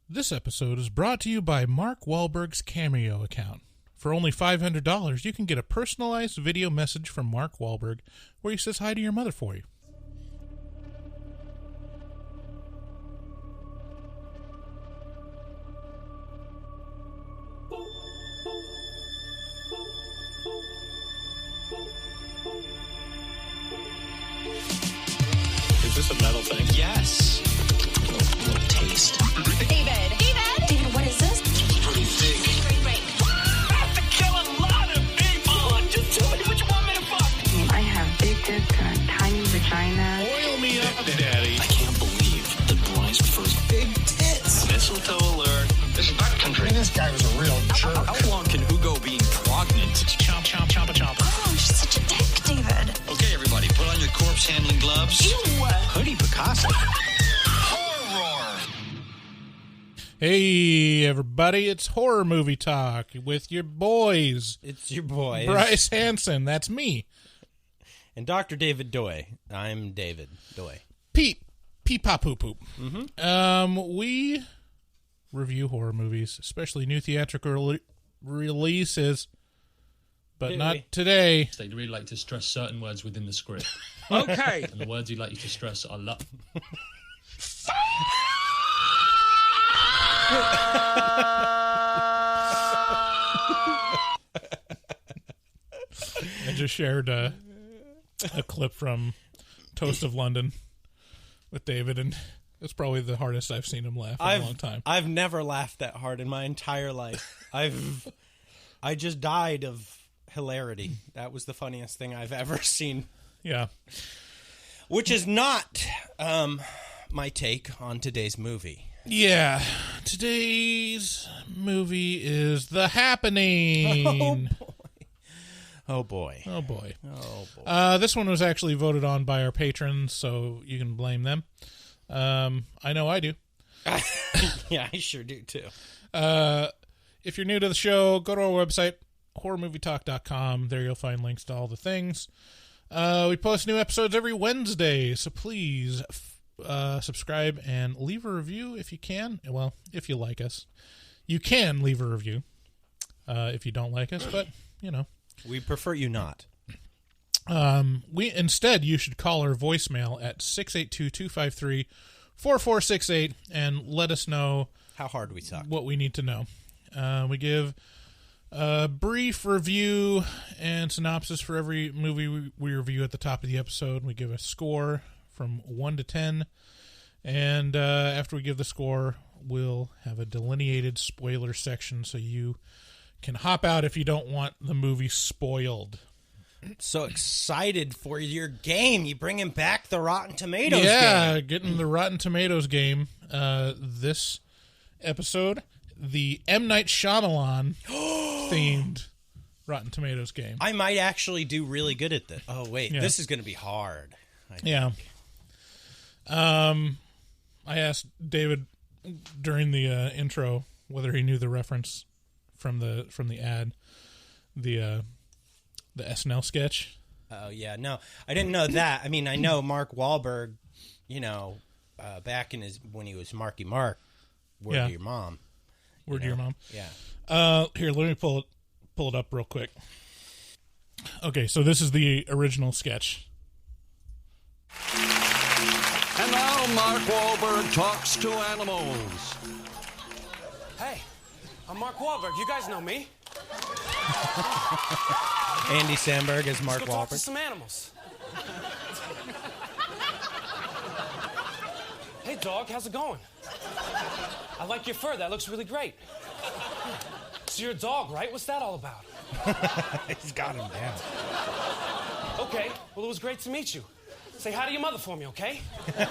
This episode is brought to you by Mark Wahlberg's Cameo account. For only $500, you can get a personalized video message from Mark Wahlberg where he says hi to your mother for you. Is this a metal thing? Yes. Little taste. David, what is this? It's pretty thick. Great. I have to kill a lot of people. Just tell me what you want me to fuck. I have big tits and a tiny vagina. Oil me up, Daddy. I can't believe that Bryce prefers big tits. Mistletoe alert. This is backcountry. This guy was a real jerk. How long can Hugo be pregnant? Chomp, chomp, chomp, chomp. Oh, she's such a dick, David. Okay, everybody, put on your corpse handling gloves. Ew. Hoodie Picasso. Hey, everybody, it's Horror Movie Talk with your boys. It's your boy. Bryce Hanson, that's me. And Dr. David Doy. I'm David Doy. Pete Pop Poop Poop. We review horror movies, especially new theatrical releases, but Do not we? today. They'd really like to stress certain words within the script. Okay. And the words you'd like you to stress are love. I just shared a clip from Toast of London with David, and it's probably the hardest I've seen him laugh in a long time. I've never laughed that hard in my entire life. I just died of hilarity. That was the funniest thing I've ever seen. Yeah. Which is not my take on today's movie. Yeah. Today's movie is The Happening. Oh boy. Oh, boy. Oh boy. This one was actually voted on by our patrons, so you can blame them. I know I do. Yeah, I sure do too. If you're new to the show, go to our website, horrormovietalk.com. There you'll find links to all the things. We post new episodes every Wednesday, so please subscribe and leave a review if you can. Well, if you like us. You can leave a review if you don't like us, but, you know. We prefer you not. Instead, you should call our voicemail at 682-253-4468 and let us know How hard we suck. what we need to know. We give a brief review and synopsis for every movie we review at the top of the episode. We give a score from 1 to 10. And after we give the score, we'll have a delineated spoiler section so you can hop out if you don't want the movie spoiled. So excited for your game. You bringing back the Rotten Tomatoes Yeah, game. getting the Rotten Tomatoes game. This episode, the M. Night Shyamalan themed Rotten Tomatoes game. I might actually do really good at this. Oh, wait. Yeah. This is going to be hard. Yeah. I asked David during the intro whether he knew the reference from the ad, the SNL sketch. Oh, yeah. No, I didn't know that. I mean, I know Mark Wahlberg, back in when he was Marky Mark, Word Yeah. to Your Mom. Word to your mom. Yeah. Here, let me pull it up real quick. Okay, so this is the original sketch. And now Mark Wahlberg talks to animals. Hey, I'm Mark Wahlberg. You guys know me. Andy Samberg as Mark Let's go talk to Wahlberg. some animals. Hey, dog, how's it going? I like your fur. That looks really great. So you're a dog, right? What's that all about? He's got him down. Okay, well, it was great to meet you. Say hi to your mother for me, okay? Now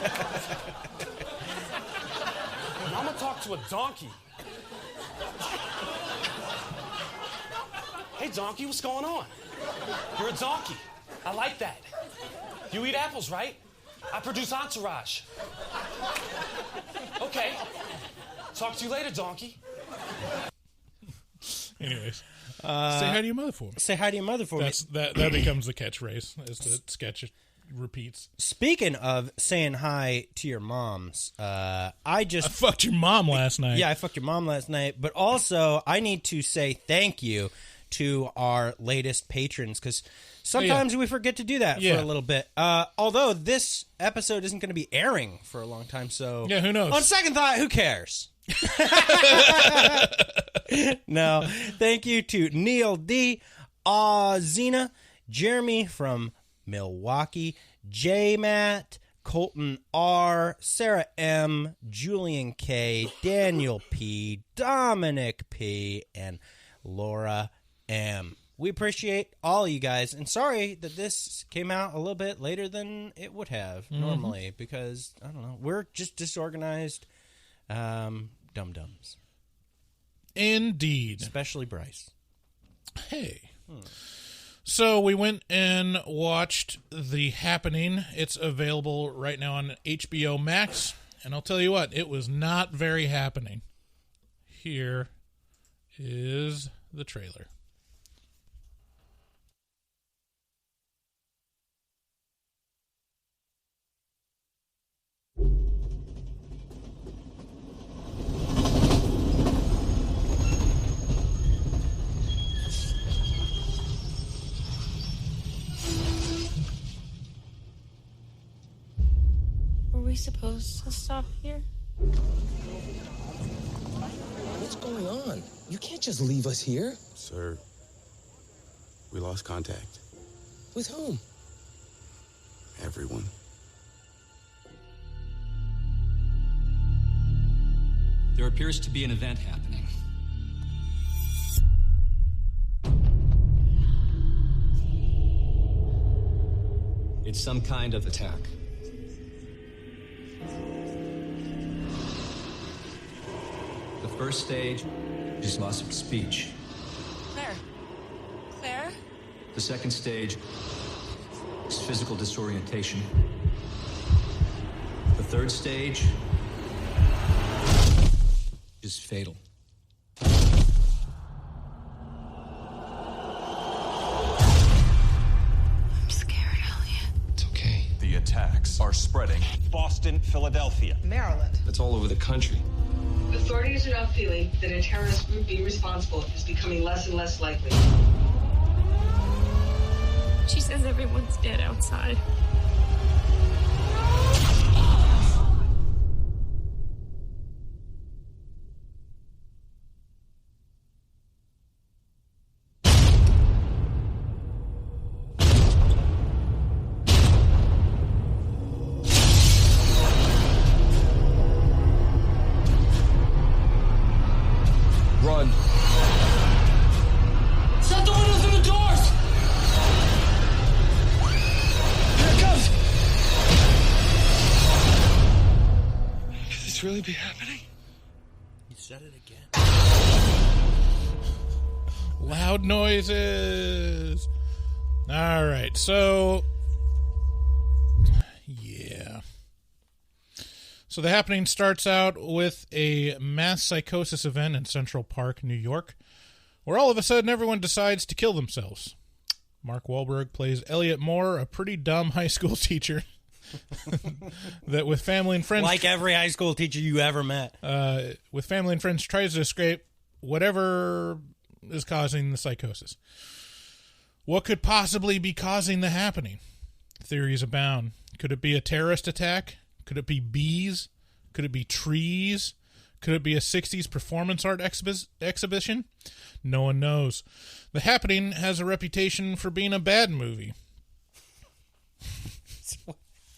I'm gonna talk to a donkey. Hey, donkey, what's going on? You're a donkey. I like that. You eat apples, right? I produce Entourage. Okay. Talk to you later, donkey. Anyways, say hi to your mother for me. Say hi to your mother for me. That becomes the catchphrase as the sketch repeats. Speaking of saying hi to your moms, I fucked your mom last night. Yeah, I fucked your mom last night. But also, I need to say thank you to our latest patrons, because sometimes we forget to do that for a little bit. Although this episode isn't going to be airing for a long time, so yeah, who knows? On second thought, who cares? No, thank you to Neil D, Zena, Jeremy from Milwaukee, J Matt, Colton R, Sarah M, Julian K, Daniel P, Dominic P, and Laura M. We appreciate all you guys, and sorry that this came out a little bit later than it would have normally, because, I don't know, we're just disorganized dum-dums. Indeed. Especially Bryce. Hey. So we went and watched The Happening. It's available right now on HBO Max, and I'll tell you what, it was not very happening. Here is the trailer. Were we supposed to stop here? What's going on? You can't just leave us here. Sir, we lost contact. With whom? Everyone. There appears to be an event happening. It's some kind of attack. The first stage is loss of speech. Claire. Claire? The second stage is physical disorientation. The third stage is fatal. I'm scared, Elliot. It's okay. The attacks are spreading. Boston, Philadelphia, Maryland. It's all over the country. Authorities are now feeling that a terrorist group being responsible is becoming less and less likely. She says everyone's dead outside. Run. Shut the windows and the doors! Here it comes! Could this really be happening? You said it again. Loud noises. All right, so yeah. So The Happening starts out with a mass psychosis event in Central Park, New York, where all of a sudden everyone decides to kill themselves. Mark Wahlberg plays Elliot Moore, a pretty dumb high school teacher that with family and friends... Like every high school teacher you ever met. With family and friends tries to escape whatever is causing the psychosis. What could possibly be causing the happening? Theories abound. Could it be a terrorist attack? Could it be bees? Could it be trees? Could it be a 60s performance art exhibition? No one knows. The Happening has a reputation for being a bad movie.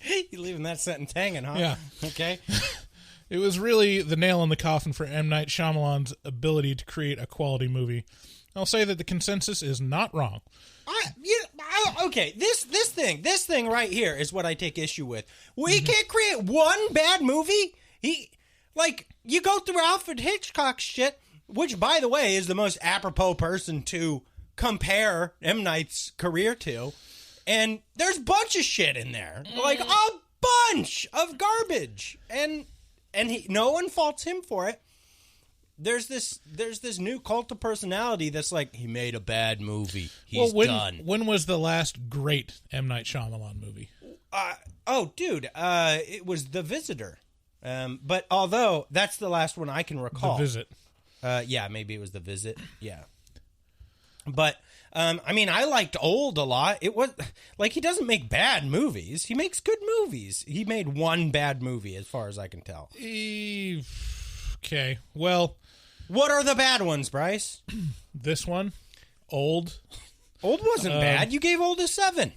You leaving that sentence hanging, huh? Yeah. Okay. It was really the nail in the coffin for M. Night Shyamalan's ability to create a quality movie. I'll say that the consensus is not wrong. Okay, this thing right here is what I take issue with. We can't create one bad movie. You go through Alfred Hitchcock's shit, which, by the way, is the most apropos person to compare M. Night's career to, and there's a bunch of shit in there, like a bunch of garbage, and no one faults him for it. There's this new cult of personality that's like, he made a bad movie. He's done. When was the last great M. Night Shyamalan movie? It was The Visitor. But although that's the last one I can recall. The Visit. Yeah, maybe it was The Visit. Yeah. But, I mean, I liked Old a lot. It was, like, he doesn't make bad movies. He makes good movies. He made one bad movie, as far as I can tell. Okay, well... What are the bad ones, Bryce? This one, Old. Old wasn't bad. You gave Old a 7.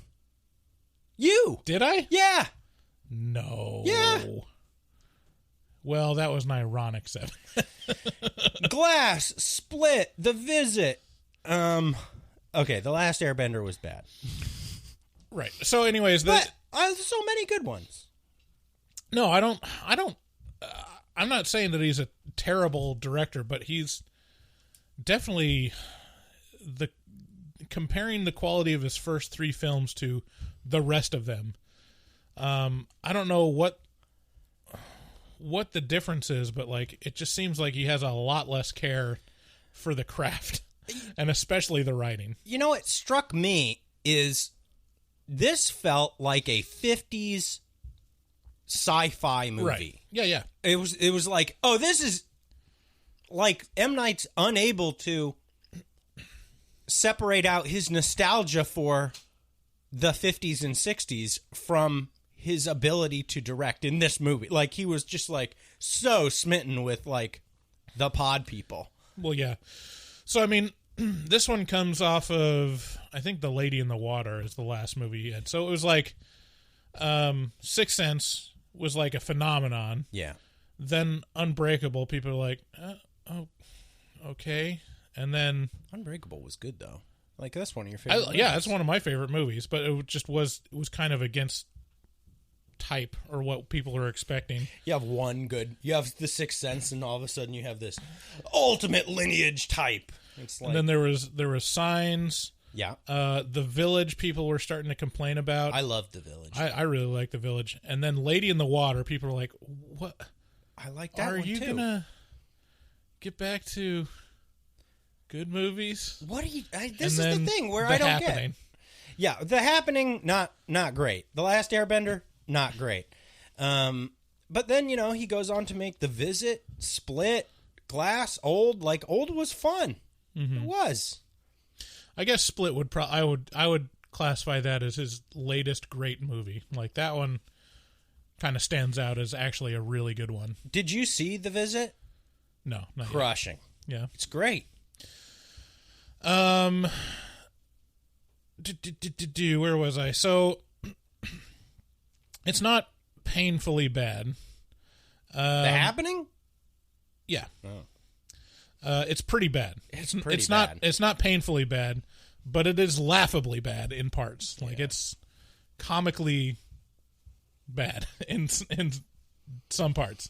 You. Did I? Yeah. No. Yeah. Well, that was an ironic 7. Glass, Split, The Visit. Okay, The Last Airbender was bad. Right. So, anyways, but so many good ones. No, I don't. I'm not saying that he's a terrible director, but he's definitely comparing the quality of his first 3 films to the rest of them. I don't know what the difference is, but like it just seems like he has a lot less care for the craft, and especially the writing. You know what struck me is this felt like a 50s sci-fi movie. Right. Yeah. It was like, oh, this is like M. Night's unable to separate out his nostalgia for the 50s and 60s from his ability to direct in this movie. Like, he was just like so smitten with like the pod people. Well, yeah. So, I mean, this one comes off of, I think, The Lady in the Water is the last movie he had. So it was like Sixth Sense was like a phenomenon. Yeah. Then Unbreakable, people are like, oh, okay. And then Unbreakable was good though. Like, that's one of your favorite movies. Yeah, it's one of my favorite movies, but it just was kind of against type or what people are expecting. You have you have The Sixth Sense, and all of a sudden you have this ultimate lineage type. It's like, and then there was Signs. Yeah. The Village, people were starting to complain about. I love The Village. I really like The Village. And then Lady in the Water, people are like, what? I like that one too. Are you gonna get back to good movies? What are you? This is the thing where I don't get. Yeah, The Happening, not great. The Last Airbender, not great. But then, you know, he goes on to make The Visit, Split, Glass, Old. Like, Old was fun. Mm-hmm. It was. I guess Split would I would classify that as his latest great movie. Like, that one kind of stands out as actually a really good one. Did you see The Visit? No, not Crushing. Yet. Yeah. It's great. Where was I? So it's not painfully bad. The Happening? Yeah. Oh. It's pretty bad. It's pretty bad. It's not painfully bad, but it is laughably bad in parts. Like, it's comically bad in some parts.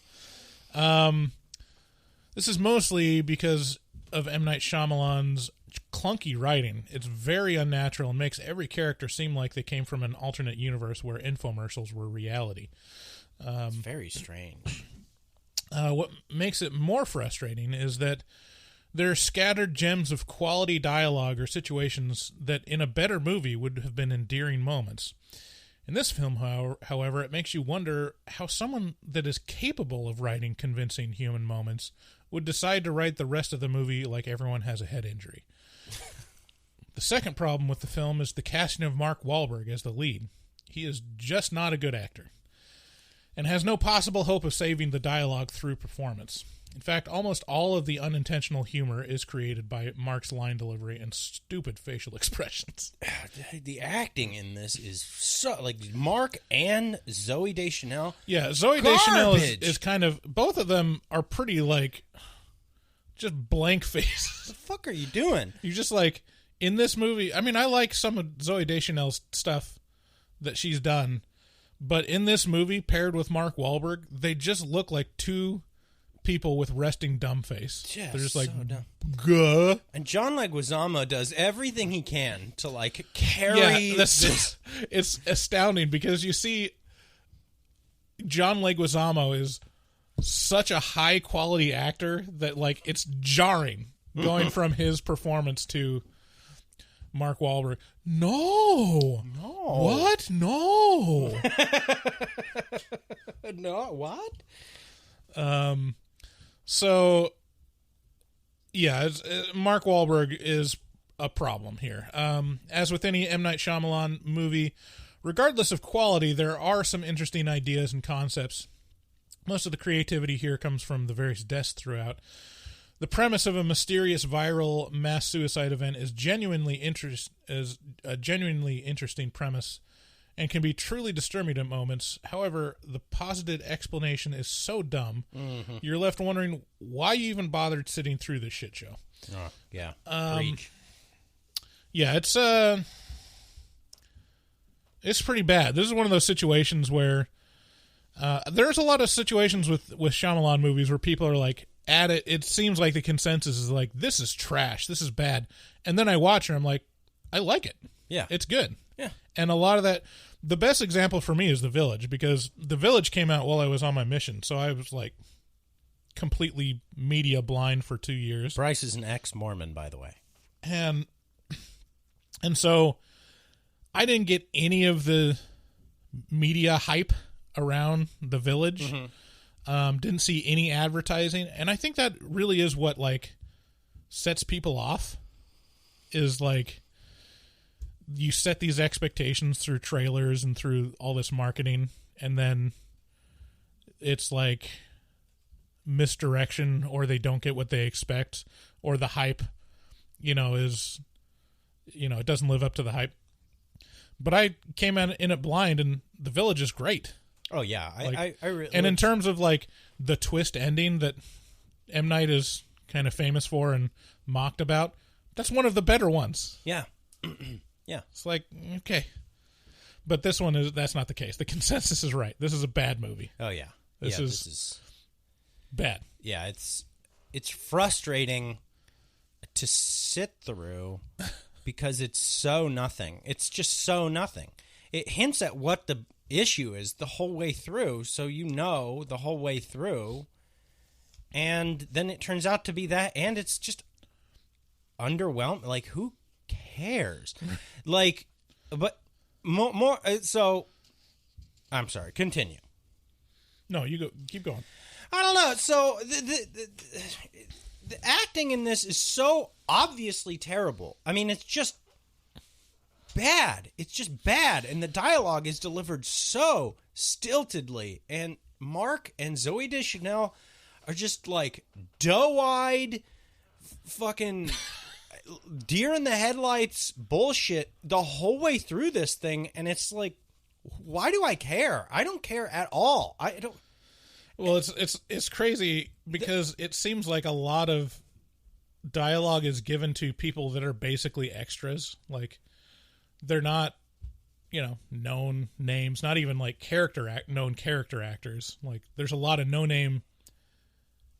This is mostly because of M. Night Shyamalan's clunky writing. It's very unnatural and makes every character seem like they came from an alternate universe where infomercials were reality. It's very strange. What makes it more frustrating is that there are scattered gems of quality dialogue or situations that in a better movie would have been endearing moments. In this film, however, it makes you wonder how someone that is capable of writing convincing human moments would decide to write the rest of the movie like everyone has a head injury. The second problem with the film is the casting of Mark Wahlberg as the lead. He is just not a good actor, and has no possible hope of saving the dialogue through performance. In fact, almost all of the unintentional humor is created by Mark's line delivery and stupid facial expressions. The acting in this is so, like, Mark and Zooey Deschanel. Yeah, Zooey Deschanel is kind of, both of them are pretty, like, just blank face. What the fuck are you doing? You're just like, in this movie, I mean, I like some of Zooey Deschanel's stuff that she's done, but in this movie, paired with Mark Wahlberg, they just look like two people with resting dumb face. Just they're just like, so dumb. Guh. And John Leguizamo does everything he can to, like, carry this. It's astounding because you see John Leguizamo is such a high quality actor that, like, it's jarring going from his performance to Mark Wahlberg. No. What? No. No, what? So, yeah, Mark Wahlberg is a problem here. As with any M. Night Shyamalan movie, regardless of quality, there are some interesting ideas and concepts. Most of the creativity here comes from the various deaths throughout. The premise of a mysterious viral mass suicide event is a genuinely interesting premise and can be truly disturbing at moments. However, the posited explanation is so dumb, you're left wondering why you even bothered sitting through this shit show. Oh, yeah. Yeah, it's pretty bad. This is one of those situations where there's a lot of situations with Shyamalan movies where people are like, at it, it seems like the consensus is like, this is trash, this is bad. And then I watch it, I'm like, I like it. Yeah. It's good. Yeah. And a lot of that, the best example for me is The Village, because The Village came out while I was on my mission. So I was like completely media blind for 2 years. Bryce is an ex-Mormon, by the way. And so I didn't get any of the media hype around The Village. Didn't see any advertising, and I think that really is what like sets people off, is like you set these expectations through trailers and through all this marketing, and then it's like misdirection, or they don't get what they expect, or the hype, is, it doesn't live up to the hype. But I came in it blind, and The Village is great. Oh yeah, I really. And in terms of like the twist ending that M. Night is kind of famous for and mocked about, that's one of the better ones. Yeah, yeah. It's like, okay, but that's not the case. The consensus is right. This is a bad movie. Oh yeah, this is bad. Yeah, it's frustrating to sit through because it's so nothing. It's just so nothing. It hints at what the issue is the whole way through, so the whole way through, and then it turns out to be that, and it's just underwhelming. Like, who cares? Like, but more. So, I'm sorry. Continue. No, you go. Keep going. I don't know. So the acting in this is so obviously terrible. I mean, it's just bad. It's just bad, and the dialogue is delivered so stiltedly. And Mark and Zooey Deschanel are just like doe-eyed, fucking deer in the headlights bullshit the whole way through this thing. And it's like, why do I care? I don't care at all. I don't. Well, it's crazy because it seems like a lot of dialogue is given to people that are basically extras, like. They're not, known names, not even like known character actors. Like, there's a lot of no-name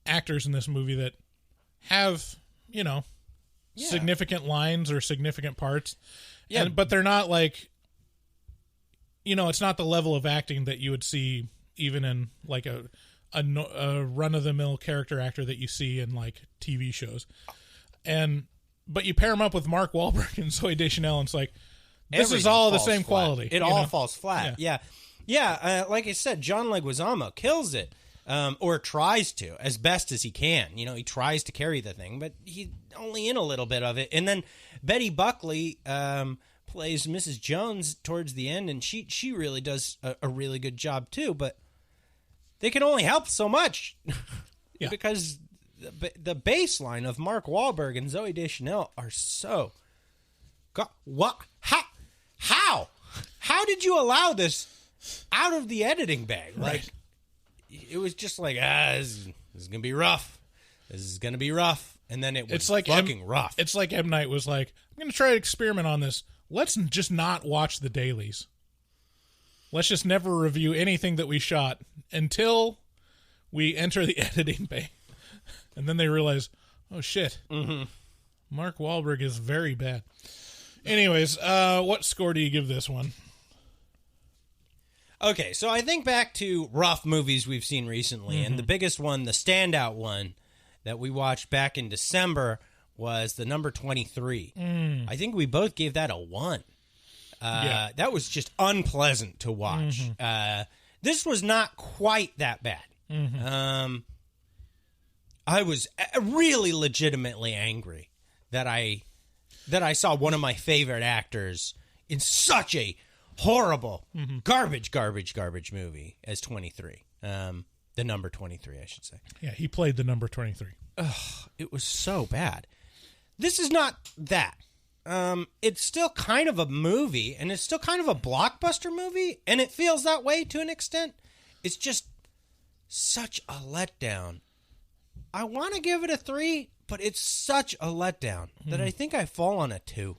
actors in this movie that have, significant lines or significant parts. Yeah. But they're not like, it's not the level of acting that you would see even in like a run-of-the-mill character actor that you see in like TV shows. But you pair them up with Mark Wahlberg and Zooey Deschanel, and it's like, this is all the same quality. It all falls flat. Yeah. Like I said, John Leguizamo kills it, or tries to, as best as he can. He tries to carry the thing, but he's only in a little bit of it. And then Betty Buckley plays Mrs. Jones towards the end, and she really does a really good job too. But they can only help so much because the baseline of Mark Wahlberg and Zooey Deschanel are so. What? How did you allow this out of the editing bag? Like, it was just like, this is gonna be rough. This is gonna be rough, and then it was fucking rough. It's like M. Night was like, I'm gonna try to experiment on this. Let's just not watch the dailies. Let's just never review anything that we shot until we enter the editing bay, and then they realize, oh shit, Mark Wahlberg is very bad. Anyways, what score do you give this one? Okay, so I think back to rough movies we've seen recently, and the biggest one, the standout one that we watched back in December was the number 23. I think we both gave that a 1. That was just unpleasant to watch. This was not quite that bad. I was really legitimately angry that I saw one of my favorite actors in such a horrible, garbage movie as 23. The number 23, I should say. Yeah, he played the number 23. Ugh, it was so bad. This is not that. It's still kind of a movie, and it's still kind of a blockbuster movie, and it feels that way to an extent. It's just such a letdown. I want to give it a 3, but it's such a letdown that I think I fall on a 2.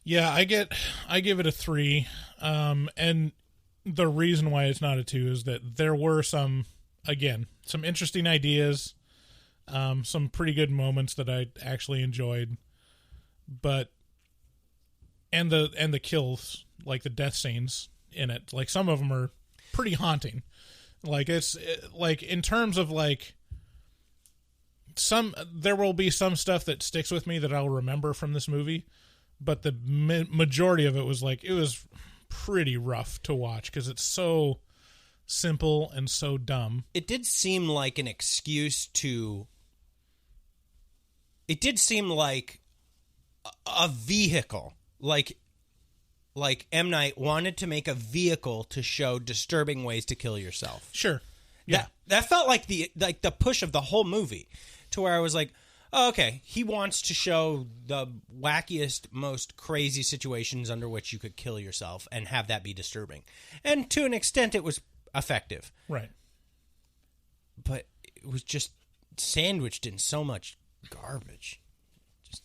Yeah, I give it a 3, and the reason why it's not a 2 is that there were some interesting ideas, some pretty good moments that I actually enjoyed, but and the kills, like the death scenes in it, like some of them are pretty haunting. Like like in terms of like there will be some stuff that sticks with me that I'll remember from this movie, but the majority of it was pretty rough to watch because it's so simple and so dumb. It did seem like an excuse to... It did seem like a vehicle. Like M. Night wanted to make a vehicle to show disturbing ways to kill yourself. Sure. Yeah. That felt like the push of the whole movie, to where I was like, oh, okay, he wants to show the wackiest, most crazy situations under which you could kill yourself and have that be disturbing. And to an extent, it was effective. Right. But it was just sandwiched in so much garbage.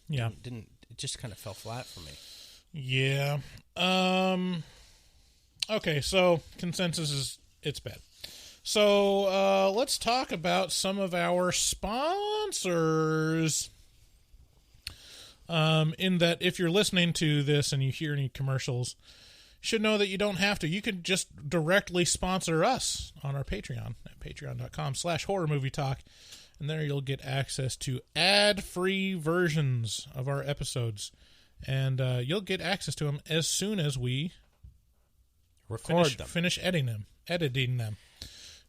It just kind of fell flat for me. Yeah. Okay, so consensus is it's bad. So let's talk about some of our sponsors. In that, if you're listening to this and you hear any commercials, you should know that you don't have to. You can just directly sponsor us on our Patreon at patreon.com/horrormovietalk. And there you'll get access to ad-free versions of our episodes. And you'll get access to them as soon as we finish editing them.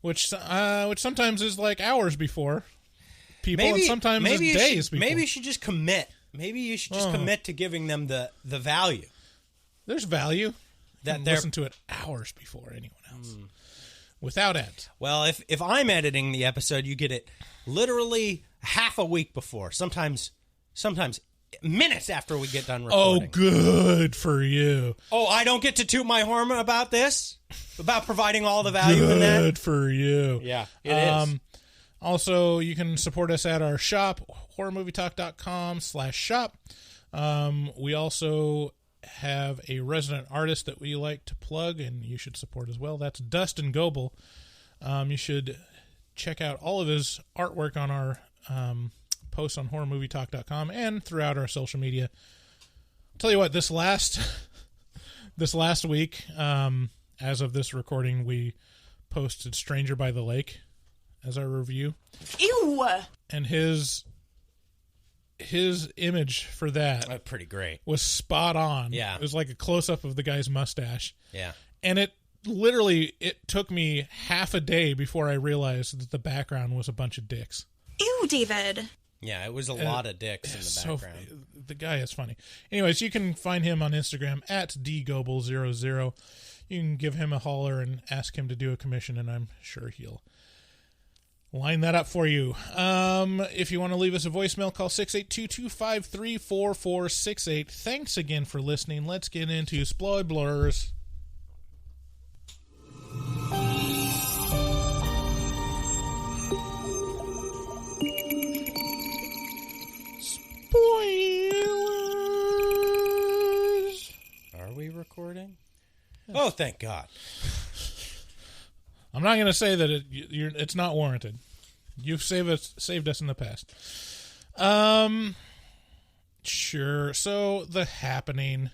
Which sometimes is like hours before people, and sometimes is days before. Maybe you should just commit. Maybe you should just commit to giving them the value. There's value. That they listen to it hours before anyone else. Without ads. Well, if I'm editing the episode, you get it literally half a week before. Sometimes minutes after we get done recording. Oh, good for you. Oh, I don't get to toot my horn about this? About providing all the value in that? Good for you. Yeah, it is. Also, you can support us at our shop, horrormovietalk.com/shop. We also have a resident artist that we like to plug, and you should support as well. That's Dustin Goebel. You should check out all of his artwork on our posts on horrormovietalk.com and throughout our social media. I'll tell you what, this last week, as of this recording, we posted Stranger by the Lake as our review. Ew! And his image for that pretty great. Was spot on. Yeah. It was like a close-up of the guy's mustache. Yeah. And it took me half a day before I realized that the background was a bunch of dicks. Ew, David. Yeah, it was a lot of dicks in the background. The guy is funny. Anyways, you can find him on Instagram at dgobel00. You can give him a holler and ask him to do a commission, and I'm sure he'll line that up for you. If you want to leave us a voicemail, call 682-253-4468. Thanks again for listening. Let's get into Spoilers. Spoilers. Are we recording? Oh, thank God. I'm not going to say that it's not warranted. You've saved us in the past. Sure. So, The Happening.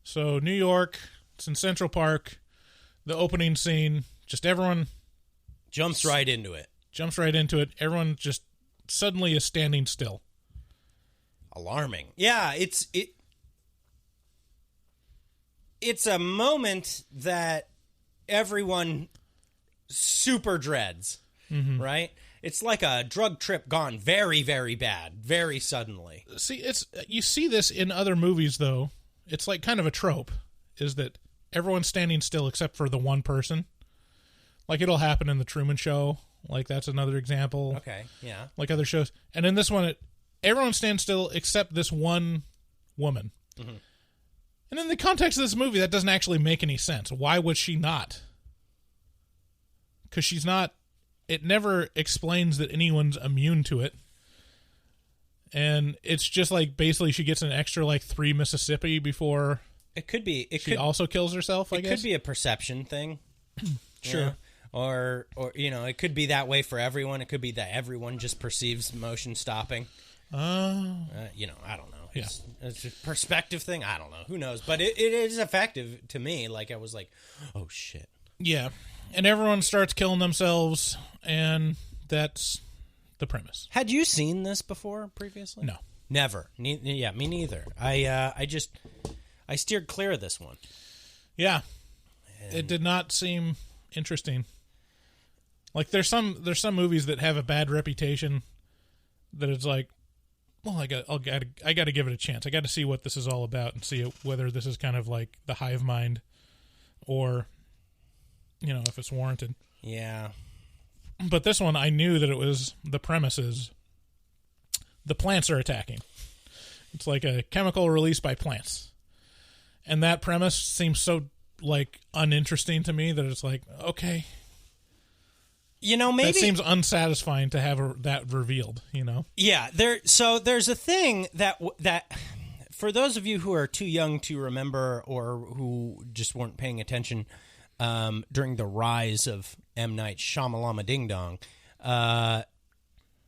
So, New York. It's in Central Park. The opening scene. Just everyone... Jumps right into it. Everyone just suddenly is standing still. alarming. Yeah, it's a moment that everyone super dreads, right? It's like a drug trip gone very, very bad, very suddenly. See, you see this in other movies, though. It's like kind of a trope, is that everyone's standing still except for the one person. Like, it'll happen in The Truman Show. Like, that's another example. Okay, yeah. Like other shows. And in this one, everyone stands still except this one woman. Mm-hmm. And in the context of this movie, that doesn't actually make any sense. Why would she not? Because she's not... It never explains that anyone's immune to it. And it's just like, basically, she gets an extra, like, 3 Mississippi before... It could be... She also kills herself, I guess? It could be a perception thing. Sure. Yeah. Or it could be that way for everyone. It could be that everyone just perceives motion stopping. I don't know. Yeah. It's a perspective thing. I don't know. Who knows? But it is effective to me. Like, I was like, oh, shit. Yeah. And everyone starts killing themselves, and that's the premise. Had you seen this before previously? No. Never. Me neither. I steered clear of this one. Yeah. It did not seem interesting. Like, there's some movies that have a bad reputation that it's like, well, I got to give it a chance. I got to see what this is all about and see whether this is kind of like the hive mind or, if it's warranted. Yeah. But this one, I knew that it was, the premise is the plants are attacking. It's like a chemical released by plants. And that premise seems so, like, uninteresting to me that it's like, okay. Maybe... That seems unsatisfying to have that revealed, Yeah, there's a thing that for those of you who are too young to remember or who just weren't paying attention during the rise of M. Night Shyamalama Ding Dong,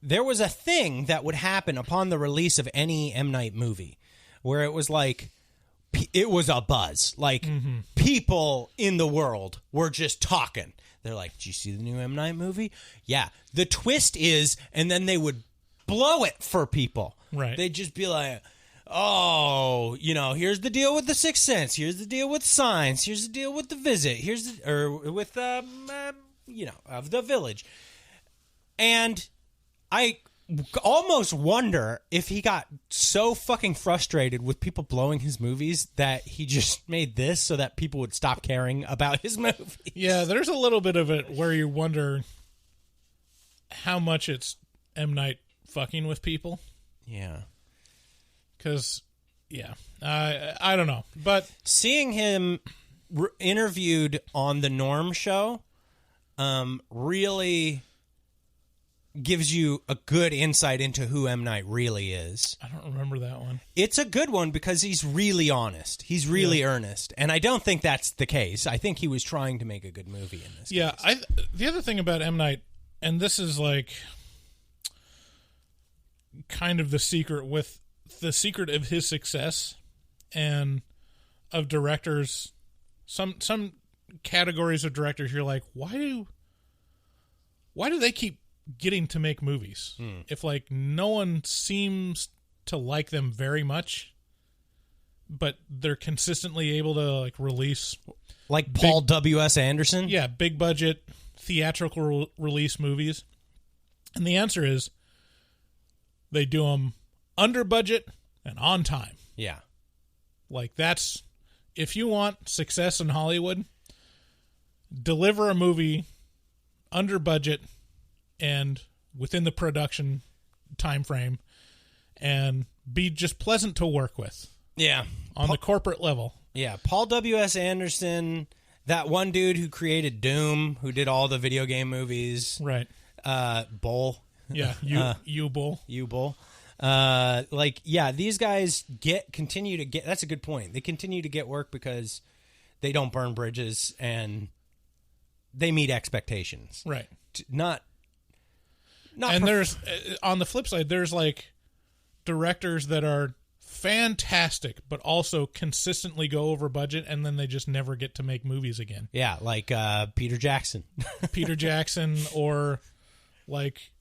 there was a thing that would happen upon the release of any M. Night movie where it was like, it was a buzz. Like, people in the world were just talking. They're like, did you see the new M. Night movie? Yeah. The twist is, and then they would blow it for people. Right. They'd just be like, oh, here's the deal with The Sixth Sense. Here's the deal with Signs. Here's the deal with The Visit. With of The Village. And I almost wonder if he got so fucking frustrated with people blowing his movies that he just made this so that people would stop caring about his movies. Yeah, there's a little bit of it where you wonder how much it's M. Night fucking with people. Yeah. Because, I don't know. But seeing him interviewed on the Norm Show really gives you a good insight into who M. Night really is. I don't remember that one. It's a good one because he's really honest. He's really earnest. And I don't think that's the case. I think he was trying to make a good movie in this case. The other thing about M. Night, and this is like kind of the secret of his success and of directors, some categories of directors, you're like, why do they keep getting to make movies if like no one seems to like them very much, but they're consistently able to like release like Paul W.S. Anderson? Yeah, big budget theatrical release movies. And the answer is they do them under budget and on time. Yeah. Like, that's, if you want success in Hollywood, deliver a movie under budget and within the production time frame, and be just pleasant to work with. Yeah. On the corporate level. Yeah. Paul W.S. Anderson, that one dude who created Doom, who did all the video game movies. Right. Bull. Yeah. Bull. Bull. These guys continue to get, that's a good point. They continue to get work because they don't burn bridges and they meet expectations. Right. And there's, on the flip side, there's like directors that are fantastic, but also consistently go over budget, and then they just never get to make movies again. Yeah, like Peter Jackson. Peter Jackson, or like,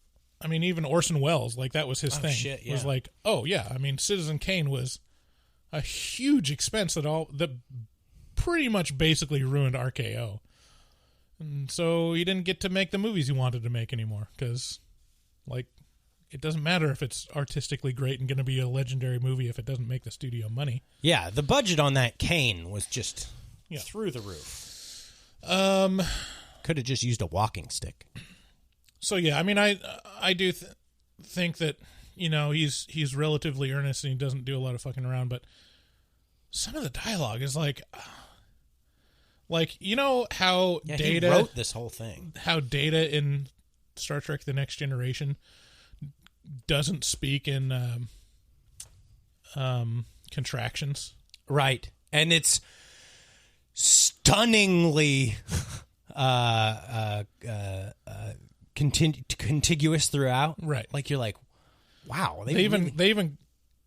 I mean, even Orson Welles, like, that was his thing. Shit, yeah. Was like, oh, yeah, I mean, Citizen Kane was a huge expense that pretty much basically ruined RKO. And so he didn't get to make the movies he wanted to make anymore because, like, it doesn't matter if it's artistically great and going to be a legendary movie if it doesn't make the studio money. Yeah, the budget on that Kane was just through the roof. Could have just used a walking stick. So yeah, I mean, I do think that, you know, he's relatively earnest and he doesn't do a lot of fucking around, but some of the dialogue is like, you know how Data he wrote this whole thing. How Data in Star Trek: The Next Generation doesn't speak in contractions, right? And it's stunningly contiguous throughout, right? Like you're like, wow. They even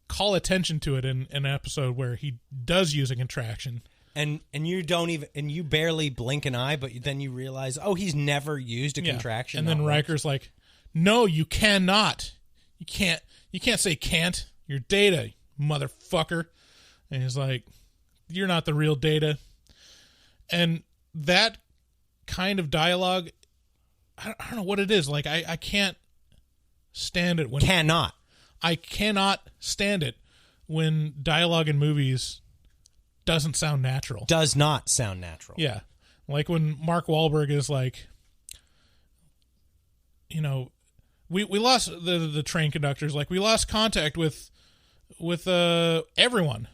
call attention to it in an episode where he does use a contraction, and you barely blink an eye, but then you realize, oh, he's never used a contraction. And then Riker's like, no, you cannot. You can't say can't. You're Data, motherfucker. And he's like, you're not the real Data. And that kind of dialogue, I don't know what it is. Like, I can't stand it when... I cannot stand it when dialogue in movies doesn't sound natural. Does not sound natural. Yeah. Like when Mark Wahlberg is like, you know, we lost the train conductors. Like, we lost contact with everyone.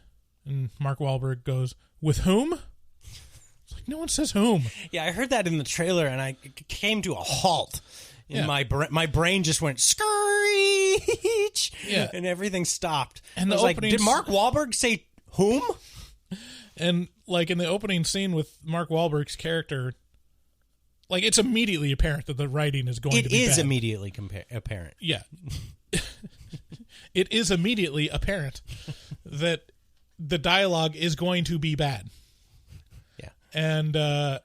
And Mark Wahlberg goes, with whom? It's like, no one says whom. Yeah, I heard that in the trailer, and I came to a halt. In my brain just went screech, and everything stopped. And I was like, did Mark Wahlberg say whom? And like in the opening scene with Mark Wahlberg's character, like, it's immediately apparent that the writing is going to be It is bad. immediately apparent. Yeah. It is immediately apparent that the dialogue is going to be bad. Yeah. And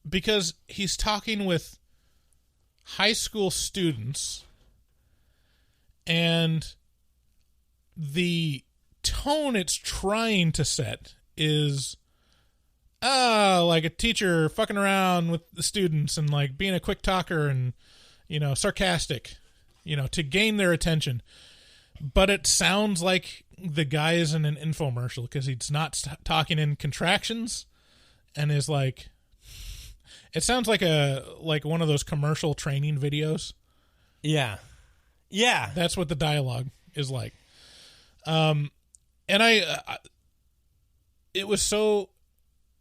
because he's talking with high school students, and the tone it's trying to set is like a teacher fucking around with the students and like being a quick talker and, you know, sarcastic, you know, to gain their attention. But it sounds like the guy is in an infomercial because he's not talking in contractions and is like, it sounds like one of those commercial training videos. Yeah. Yeah. That's what the dialogue is like. And it was so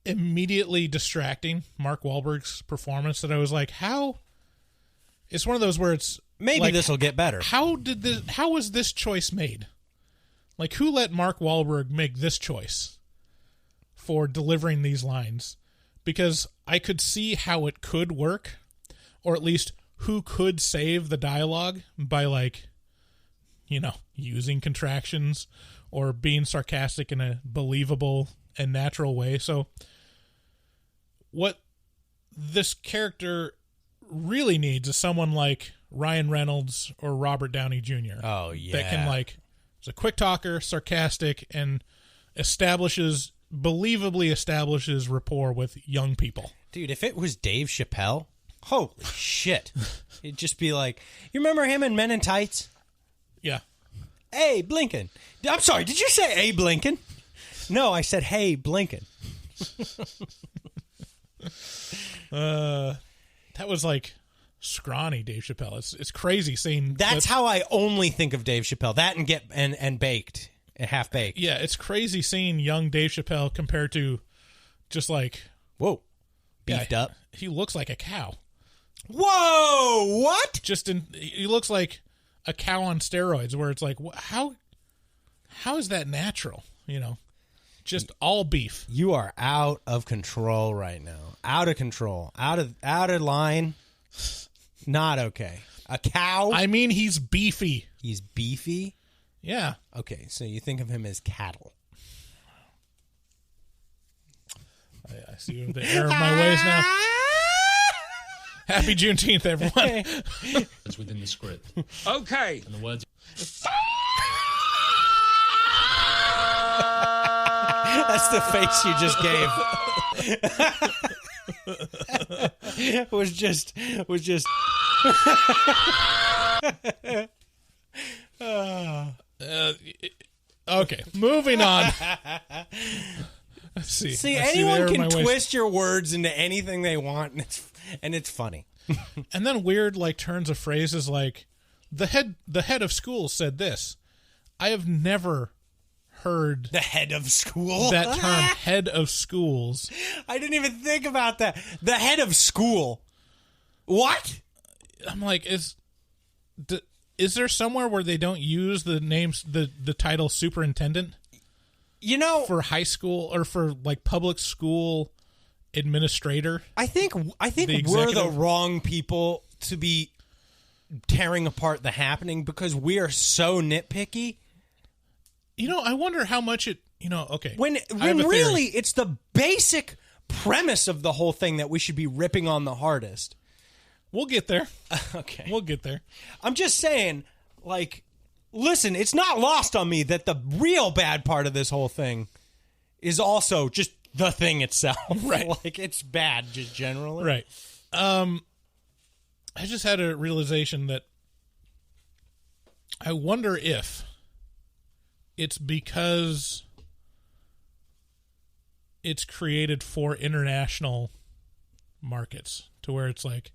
immediately distracting, Mark Wahlberg's performance, that I was like, how? It's one of those where it's maybe like, this will get better. How was this choice made? Like, who let Mark Wahlberg make this choice for delivering these lines? Because I could see how it could work, or at least who could save the dialogue by, like, you know, using contractions or being sarcastic in a believable and natural way. So what this character really needs is someone like Ryan Reynolds or Robert Downey Jr. Oh, yeah. That can, like, is a quick talker, sarcastic, and believably establishes rapport with young people. Dude, if it was Dave Chappelle, holy shit. It'd just be like, you remember him in Men in Tights? Yeah. Hey, Blinken. I'm sorry, did you say hey, Blinken? No, I said hey, Blinken. That was like scrawny Dave Chappelle. It's crazy seeing... That's how I only think of Dave Chappelle. That and Baked. Half Baked. Yeah, it's crazy seeing young Dave Chappelle compared to just like... Whoa. Beefed up. He looks like a cow. Whoa! What? He looks like a cow on steroids, where it's like, how is that natural? You know, just all beef. You are out of control right now. Out of control. Out of line. Not okay. A cow? I mean, he's beefy. He's beefy? Yeah. Okay, so you think of him as cattle. I see the error of my ways now. Happy Juneteenth, everyone. It's within the script. Okay. And the words. That's the face you just gave. was just. Okay, moving on. See, anyone can twist your words into anything they want, and it's funny. And then weird like turns of phrases like the head of school said this. I have never heard the head of school, that term, head of schools. I didn't even think about that. The head of school. What? I'm like, is there somewhere where they don't use the names, the title superintendent? You know, for high school or for like public school administrator. I think we're the wrong people to be tearing apart the happening because we are so nitpicky. You know, I wonder how much it. You know, okay. When really it's the basic premise of the whole thing that we should be ripping on the hardest. We'll get there. Okay, we'll get there. I'm just saying, like. Listen, it's not lost on me that the real bad part of this whole thing is also just the thing itself. Right. Like, it's bad just generally. Right. I just had a realization that I wonder if it's because it's created for international markets to where it's like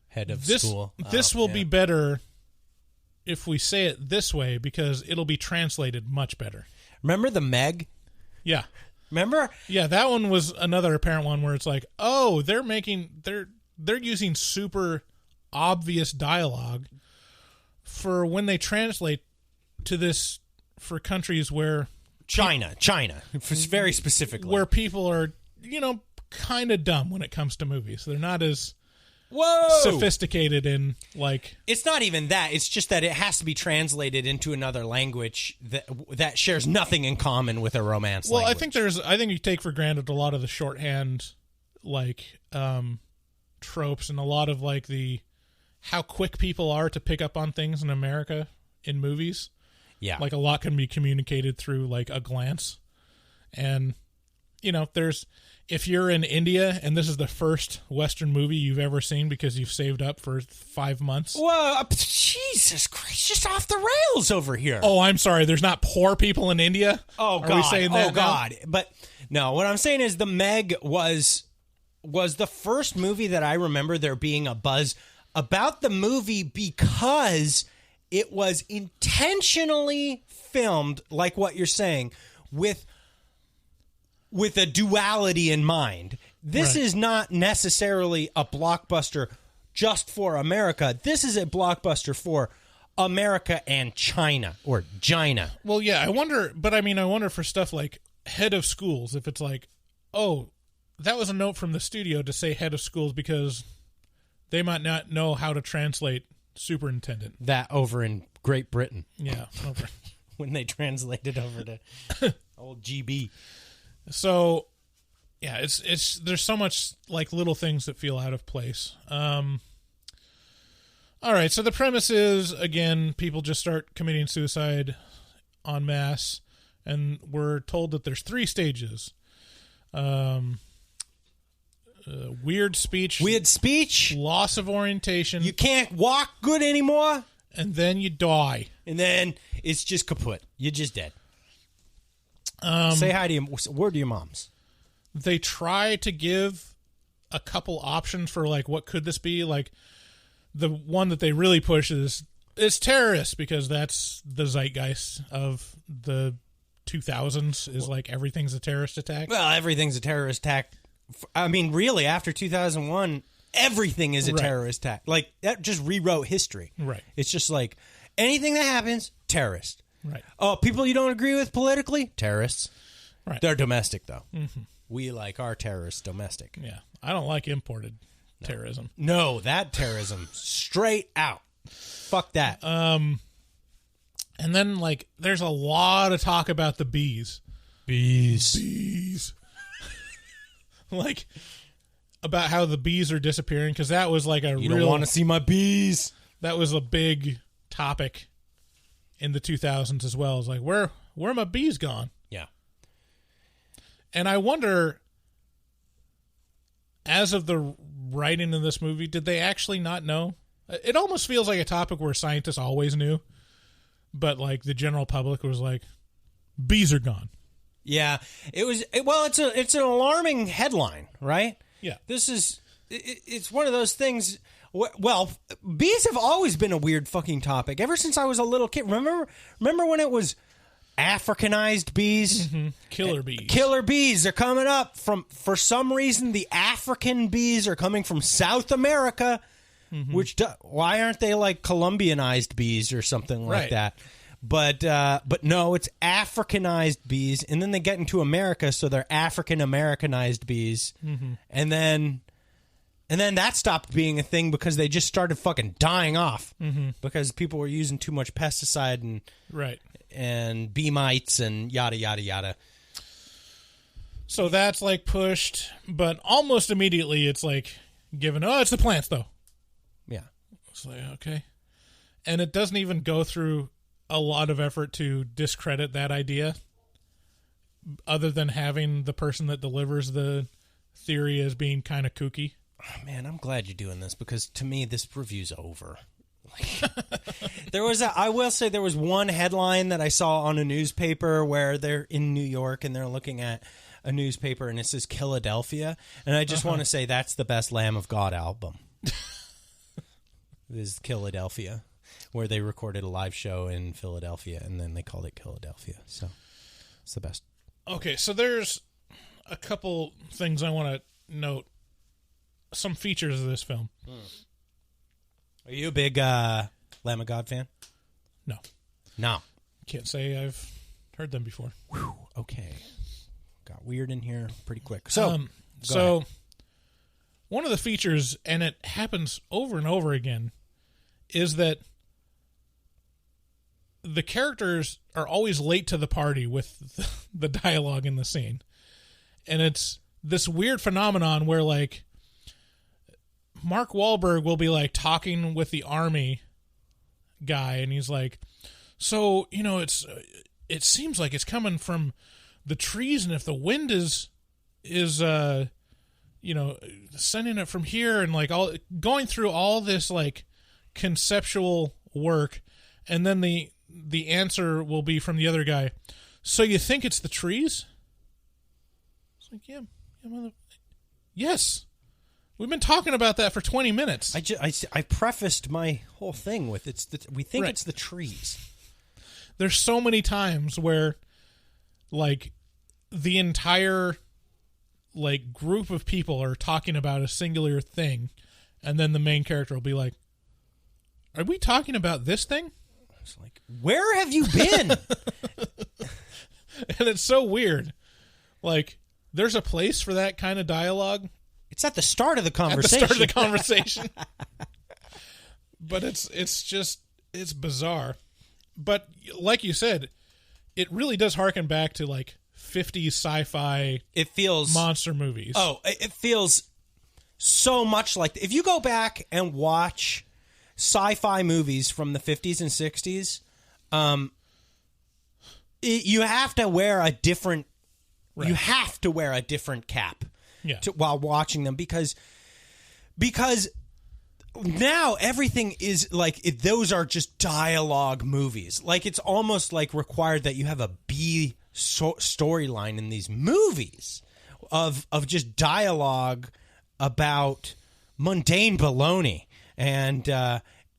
head of this, school. This will be better if we say it this way because it'll be translated much better. Remember the Meg? Yeah. Remember? Yeah, that one was another apparent one where it's like, oh, they're using super obvious dialogue for when they translate to this for countries where China, very specifically, where people are, you know, kind of dumb when it comes to movies. They're not as sophisticated in like. It's not even that. It's just that it has to be translated into another language that shares nothing in common with a romance. Well, language. I think you take for granted a lot of the shorthand, like tropes, and a lot of like the how quick people are to pick up on things in America in movies. Yeah, like a lot can be communicated through like a glance, and you know, if you're in India and this is the first Western movie you've ever seen because you've saved up for 5 months. Whoa, Jesus Christ, just off the rails over here. Oh, I'm sorry. There's not poor people in India? Oh, God. Are we saying that? Oh, God. But no, what I'm saying is the Meg was the first movie that I remember there being a buzz about the movie because it was intentionally filmed, like what you're saying, with a duality in mind. This is not necessarily a blockbuster just for America. This is a blockbuster for America and China or China. Well, yeah, I wonder for stuff like head of schools, if it's like, oh, that was a note from the studio to say head of schools because they might not know how to translate superintendent. That over in Great Britain. Yeah, over. When they translated over to old GB. So, yeah, it's there's so much like little things that feel out of place. All right, so the premise is, again, people just start committing suicide en masse, and we're told that there's 3 stages. Weird speech, loss of orientation. You can't walk good anymore. And then you die. And then it's just kaput. You're just dead. Say hi to word to your moms. They try to give a couple options for like what could this be. Like the one that they really push is it's terrorists because that's the zeitgeist of the 2000s is like everything's a terrorist attack. Well, everything's a terrorist attack. I mean, really, after 2001, everything is a terrorist attack. Like that just rewrote history. Right. It's just like anything that happens, terrorist. Right. Oh, people you don't agree with politically? Terrorists. Right. They're domestic, though. Mm-hmm. We like our terrorists domestic. Yeah. I don't like imported terrorism. No, that terrorism. Straight out. Fuck that. And then, like, there's a lot of talk about the bees. Bees. Like, about how the bees are disappearing, because that was like You don't want to see my bees. That was a big topic in the 2000s as well. It's like, where are my bees gone? Yeah. And I wonder, as of the writing of this movie, did they actually not know? It almost feels like a topic where scientists always knew, but like the general public was like, bees are gone. Yeah, it's an alarming headline, right? Yeah. It's one of those things. Well, bees have always been a weird fucking topic ever since I was a little kid. Remember when it was Africanized bees? Mm-hmm. Killer bees. Killer bees are coming up for some reason. The African bees are coming from South America, why aren't they like Colombianized bees or something like that? But no, it's Africanized bees, and then they get into America, so they're African Americanized bees, and then that stopped being a thing because they just started fucking dying off because people were using too much pesticide and bee mites and yada yada yada. So that's like pushed, but almost immediately it's like given. Oh, it's the plants though. Yeah, it's like okay, and it doesn't even go through a lot of effort to discredit that idea, other than having the person that delivers the theory as being kind of kooky. Oh, man, I'm glad you're doing this because to me this review's over. I will say there was one headline that I saw on a newspaper where they're in New York and they're looking at a newspaper and it says Philadelphia, and I just want to say that's the best Lamb of God album. This is Philadelphia, where they recorded a live show in Philadelphia, and then they called it Philadelphia. So it's the best. Okay, so there's a couple things I want to note. Some features of this film. Are you a big Lamb of God fan? No. No. Can't say I've heard them before. Whew, okay. Got weird in here pretty quick. So one of the features, and it happens over and over again, is that the characters are always late to the party with the dialogue in the scene. And it's this weird phenomenon where, like, Mark Wahlberg will be, like, talking with the army guy, and he's like, so, you know, it seems like it's coming from the trees, and if the wind is you know, sending it from here, and, like, all going through all this, like, conceptual work, and then the answer will be from the other guy, so you think it's the trees? It's like, yeah, yes. We've been talking about that for 20 minutes. I prefaced my whole thing with we think it's the trees. There's so many times where, like, the entire, like, group of people are talking about a singular thing, and then the main character will be like, are we talking about this thing? It's like, where have you been? And it's so weird. Like, there's a place for that kind of dialogue. It's at the start of the conversation. But it's bizarre. But like you said, it really does harken back to, like, 50s sci-fi monster movies. Oh, it feels so much like... If you go back and watch sci-fi movies from the 50s and 60s, you have to wear a different... Right. You have to wear a different cap while watching them because now everything is like those are just dialogue movies. Like it's almost like required that you have a B storyline in these movies of just dialogue about mundane baloney. And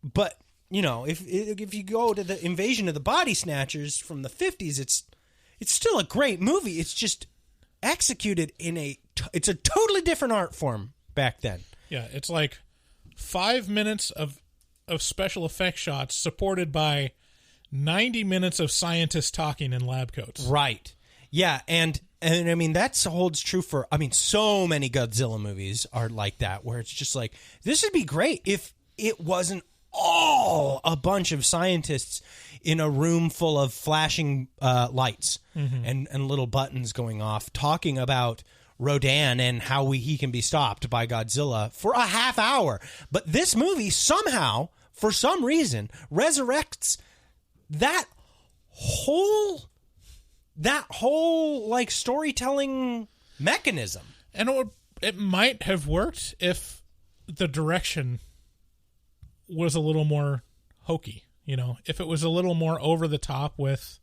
but you know, if you go to the Invasion of the Body Snatchers from the 50s, it's still a great movie. It's just executed it's a totally different art form back then. Yeah, it's like 5 minutes of special effects shots supported by 90 minutes of scientists talking in lab coats. Right. Yeah, and I mean that holds true for so many Godzilla movies are like that, where it's just like, this would be great if it wasn't all a bunch of scientists in a room full of flashing lights and little buttons going off talking about Rodan and how he can be stopped by Godzilla for a half hour. But this movie somehow, for some reason, resurrects that whole like storytelling mechanism. And it might have worked if the direction was a little more hokey, you know, if it was a little more over the top with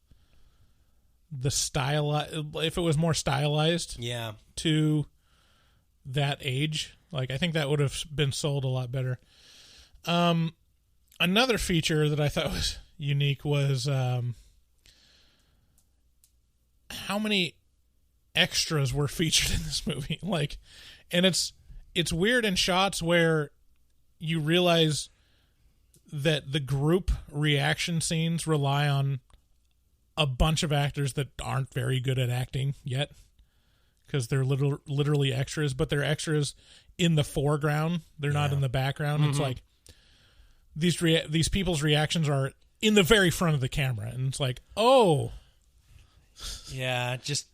the style, if it was more stylized to that age. Like, I think that would have been sold a lot better. Another feature that I thought was unique was how many extras were featured in this movie. Like, and it's weird in shots where you realize that the group reaction scenes rely on a bunch of actors that aren't very good at acting yet, because they're literally extras, but they're extras in the foreground. They're not in the background. It's like these people's reactions are in the very front of the camera, and it's like, oh, yeah, just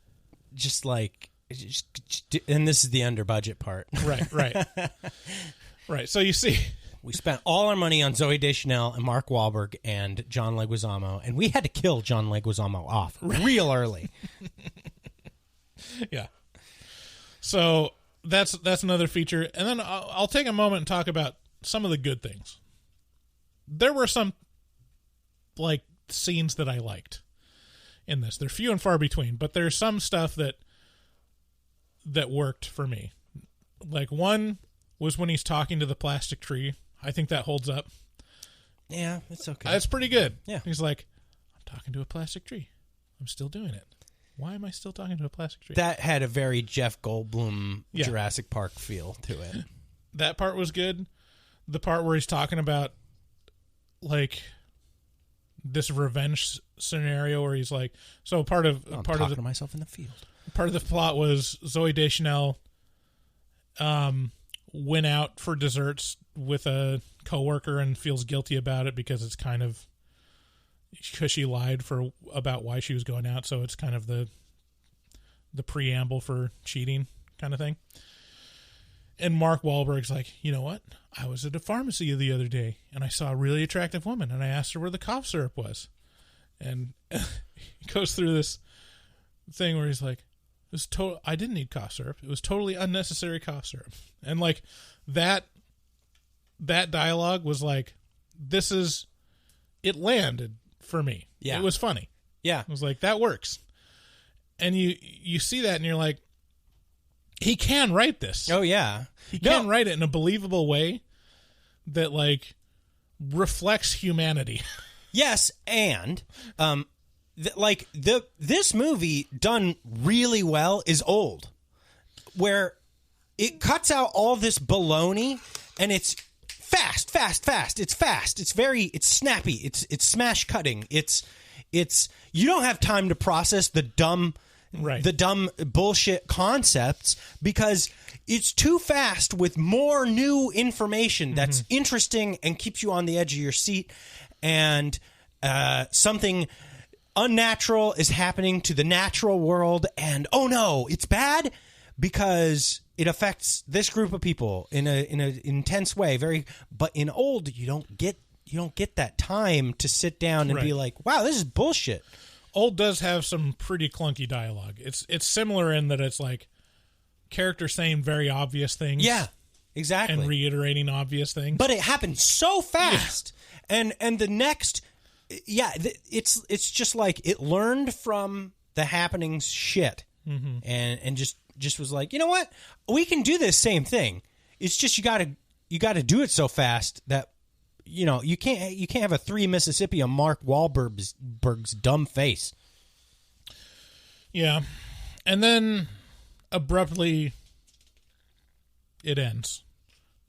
and this is the under budget part, right. So you see, we spent all our money on Zooey Deschanel and Mark Wahlberg and John Leguizamo, and we had to kill John Leguizamo off real early. Yeah. So that's another feature, and then I'll take a moment and talk about some of the good things. There were some like scenes that I liked in this. They're few and far between, but there's some stuff that worked for me. Like, one was when he's talking to the plastic tree. I think that holds up. Yeah, it's okay. That's pretty good. Yeah. He's like, I'm talking to a plastic tree. I'm still doing it. Why am I still talking to a plastic tree? That had a very Jeff Goldblum Jurassic Park feel to it. That part was good. The part where he's talking about, like, this revenge scenario where he's like, so part of talking to myself in the field. Part of the plot was Zooey Deschanel went out for desserts with a coworker and feels guilty about it because it's kind of because she lied about why she was going out, so it's kind of the preamble for cheating kind of thing. And Mark Wahlberg's like, you know what? I was at a pharmacy the other day, and I saw a really attractive woman, and I asked her where the cough syrup was. And he goes through this thing where he's like, I didn't need cough syrup. It was totally unnecessary cough syrup. And, like, that dialogue was like, it landed for me. Yeah. It was funny. Yeah. It was like, that works. And you see that, and you're like, he can write this. Oh, yeah. He can write it in a believable way that, like, reflects humanity. Yes, and this movie done really well is Old, where it cuts out all this baloney, and it's fast. It's fast. It's snappy. It's smash cutting. It's you don't have time to process the dumb bullshit concepts because it's too fast with more new information that's interesting and keeps you on the edge of your seat, and something unnatural is happening to the natural world, and oh no, it's bad because it affects this group of people in an intense way. But in Old, you don't get that time to sit down and be like, wow, this is bullshit. Old does have some pretty clunky dialogue. It's similar in that it's like characters saying very obvious things. Yeah, exactly. And reiterating obvious things. But it happens so fast. Yeah. And the next, it's just like it learned from the happenings shit. Mm-hmm. And just was like, you know what? We can do this same thing. It's just you got to do it so fast that you can't have a 3 Mississippi on Mark Wahlberg's dumb face. Yeah. And then abruptly it ends.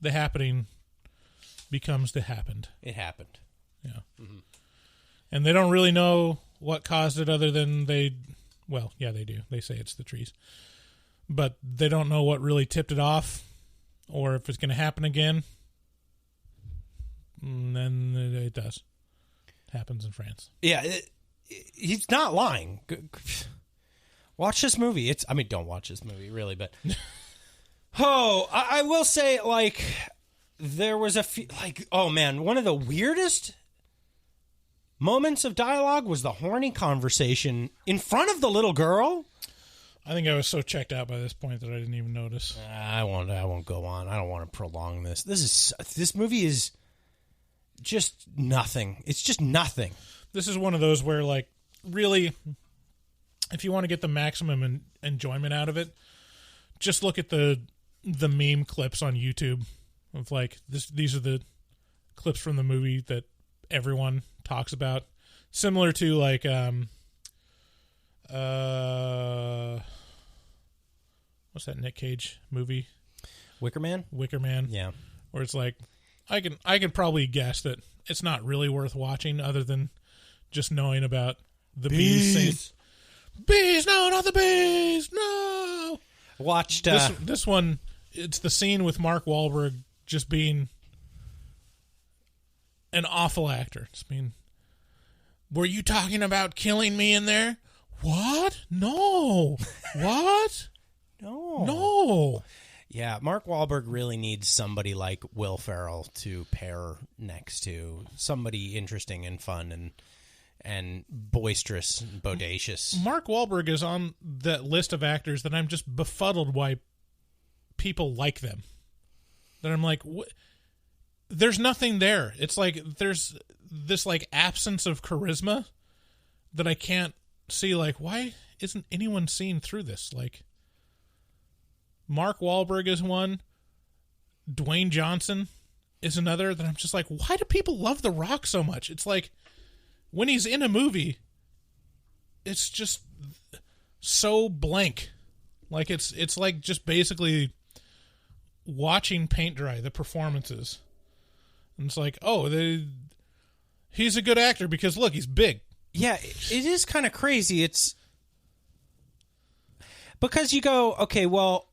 The happening becomes the happened. It happened. Yeah. Mm-hmm. And they don't really know what caused it other than they do. They say it's the trees. But they don't know what really tipped it off or if it's going to happen again. And then it does. It happens in France. Yeah, he's not lying. Watch this movie. Don't watch this movie, really, but... I will say, like, there was a few... Like, oh, man, one of the weirdest moments of dialogue was the horny conversation in front of the little girl. I think I was so checked out by this point that I didn't even notice. I won't go on. I don't want to prolong this. This movie is just nothing. It's just nothing. This is one of those where, like, really, if you want to get the maximum enjoyment out of it, just look at the meme clips on YouTube of, like, these are the clips from the movie that everyone talks about. Similar to, like, what's that Nick Cage movie? Wicker Man? Wicker Man. Yeah. Where it's like, I can probably guess that it's not really worth watching other than just knowing about the bees. Bees, no, not the bees, no. Watched this one. It's the scene with Mark Wahlberg just being an awful actor. Just being, were you talking about killing me in there? What? No. What? No. Yeah, Mark Wahlberg really needs somebody like Will Ferrell to pair next to. Somebody interesting and fun and boisterous and bodacious. Mark Wahlberg is on that list of actors that I'm just befuddled why people like them. That I'm like, there's nothing there. It's like there's this like absence of charisma that I can't see. Like, why isn't anyone seeing through this? Like, Mark Wahlberg is one. Dwayne Johnson is another that I'm just like, why do people love The Rock so much? It's like, when he's in a movie, it's just so blank. Like, it's like just basically watching paint dry, the performances. And it's like, oh, he's a good actor because, look, he's big. Yeah, it is kind of crazy. It's because you go, okay, well,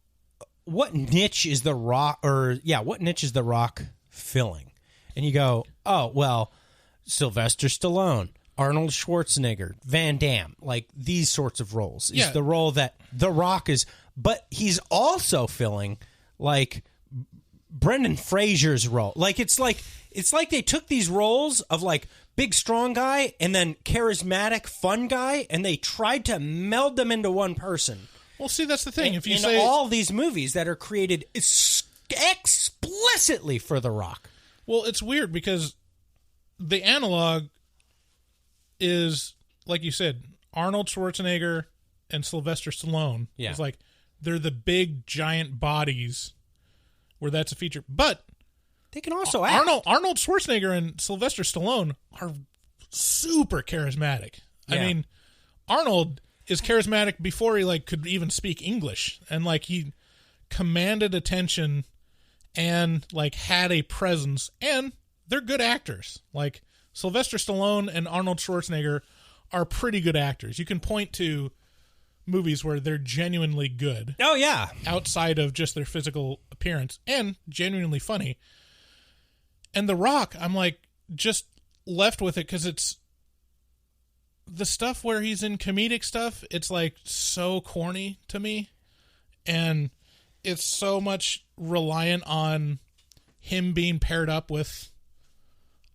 what niche is The Rock, what niche is The Rock filling? And you go, oh, well, Sylvester Stallone, Arnold Schwarzenegger, Van Damme, like these sorts of roles is the role that The Rock is, but he's also filling like Brendan Fraser's role. Like it's like they took these roles of like big strong guy and then charismatic fun guy and they tried to meld them into one person. Well, see, that's the thing. If you in say all these movies that are created explicitly for The Rock. Well, it's weird because the analog is, like you said, Arnold Schwarzenegger and Sylvester Stallone. Yeah. It's like they're the big giant bodies where that's a feature. But they can also act. Arnold Schwarzenegger and Sylvester Stallone are super charismatic. Yeah. I mean, Arnold is charismatic before he like could even speak English, and like he commanded attention and like had a presence, and they're good actors. Like Sylvester Stallone and Arnold Schwarzenegger are pretty good actors. You can point to movies where they're genuinely good. Oh yeah, outside of just their physical appearance, and genuinely funny. And The Rock, I'm like just left with it because it's the stuff where he's in comedic stuff. It's like so corny to me, and it's so much reliant on him being paired up with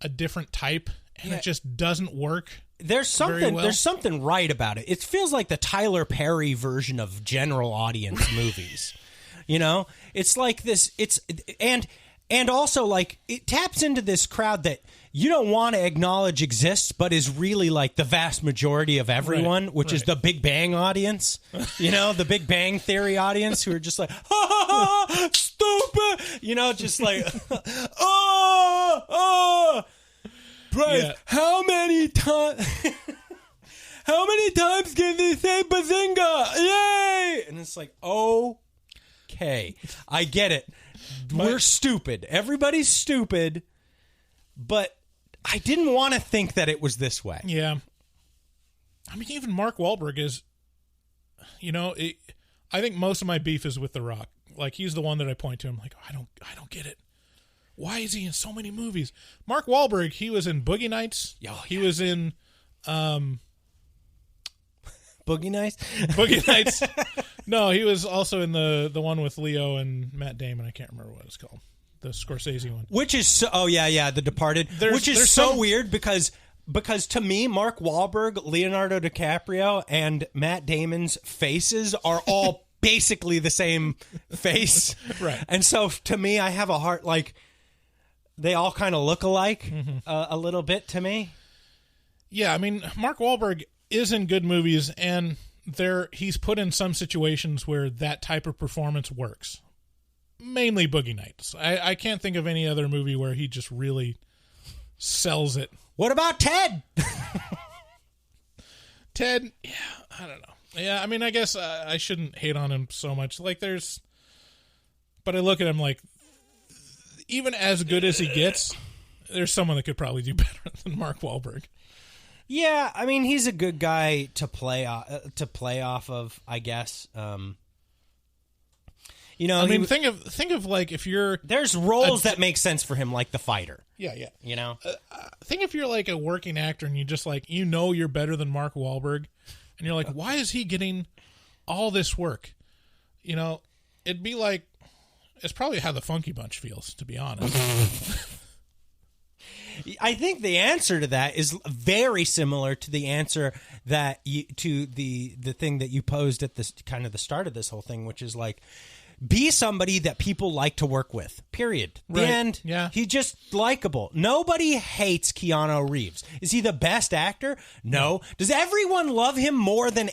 a different type, and it just doesn't work. There's something right about it. It feels like the Tyler Perry version of general audience movies. You know, it's like this. And also like it taps into this crowd that you don't want to acknowledge exists, but is really like the vast majority of everyone, which is the Big Bang audience. You know, the Big Bang Theory audience who are just like, ha ha ha, stupid. You know, just like, Bryce, Yeah. how many times can they say bazinga? Yay! And it's like, okay, I get it. We're stupid. Everybody's stupid. But I didn't want to think that it was this way. Yeah. I mean, even Mark Wahlberg is, you know, I think most of my beef is with The Rock. Like, he's the one that I point to. I'm like, I don't get it. Why is he in so many movies? Mark Wahlberg, he was in Boogie Nights. Oh, yeah. He was in Boogie Nights? Boogie Nights. No, he was also in the one with Leo and Matt Damon. I can't remember what it's called. The Scorsese one. Which is so, The Departed. Which is weird because to me, Mark Wahlberg, Leonardo DiCaprio, and Matt Damon's faces are all basically the same face. Right. And so to me, I have a heart like they all kind of look alike a little bit to me. Yeah, I mean, Mark Wahlberg is in good movies, and he's put in some situations where that type of performance works. Mainly Boogie Nights. I can't think of any other movie where he just really sells it. What about Ted? Ted, yeah, I don't know. Yeah, I mean, I guess I shouldn't hate on him so much. Like, but I look at him like, even as good as he gets, there's someone that could probably do better than Mark Wahlberg. Yeah, I mean, he's a good guy to play off of, I guess. I mean, think of like if you're there's roles that make sense for him, like The Fighter. Yeah. You know, think if you're like a working actor and you just like you're better than Mark Wahlberg, and you're like, why is he getting all this work? It'd be like it's probably how the Funky Bunch feels, to be honest. I think the answer to that is very similar to the answer that to the thing that you posed at this kind of the start of this whole thing, which is like, be somebody that people like to work with, period. The end. Yeah. He's just likable. Nobody hates Keanu Reeves. Is he the best actor? No. Does everyone love him more than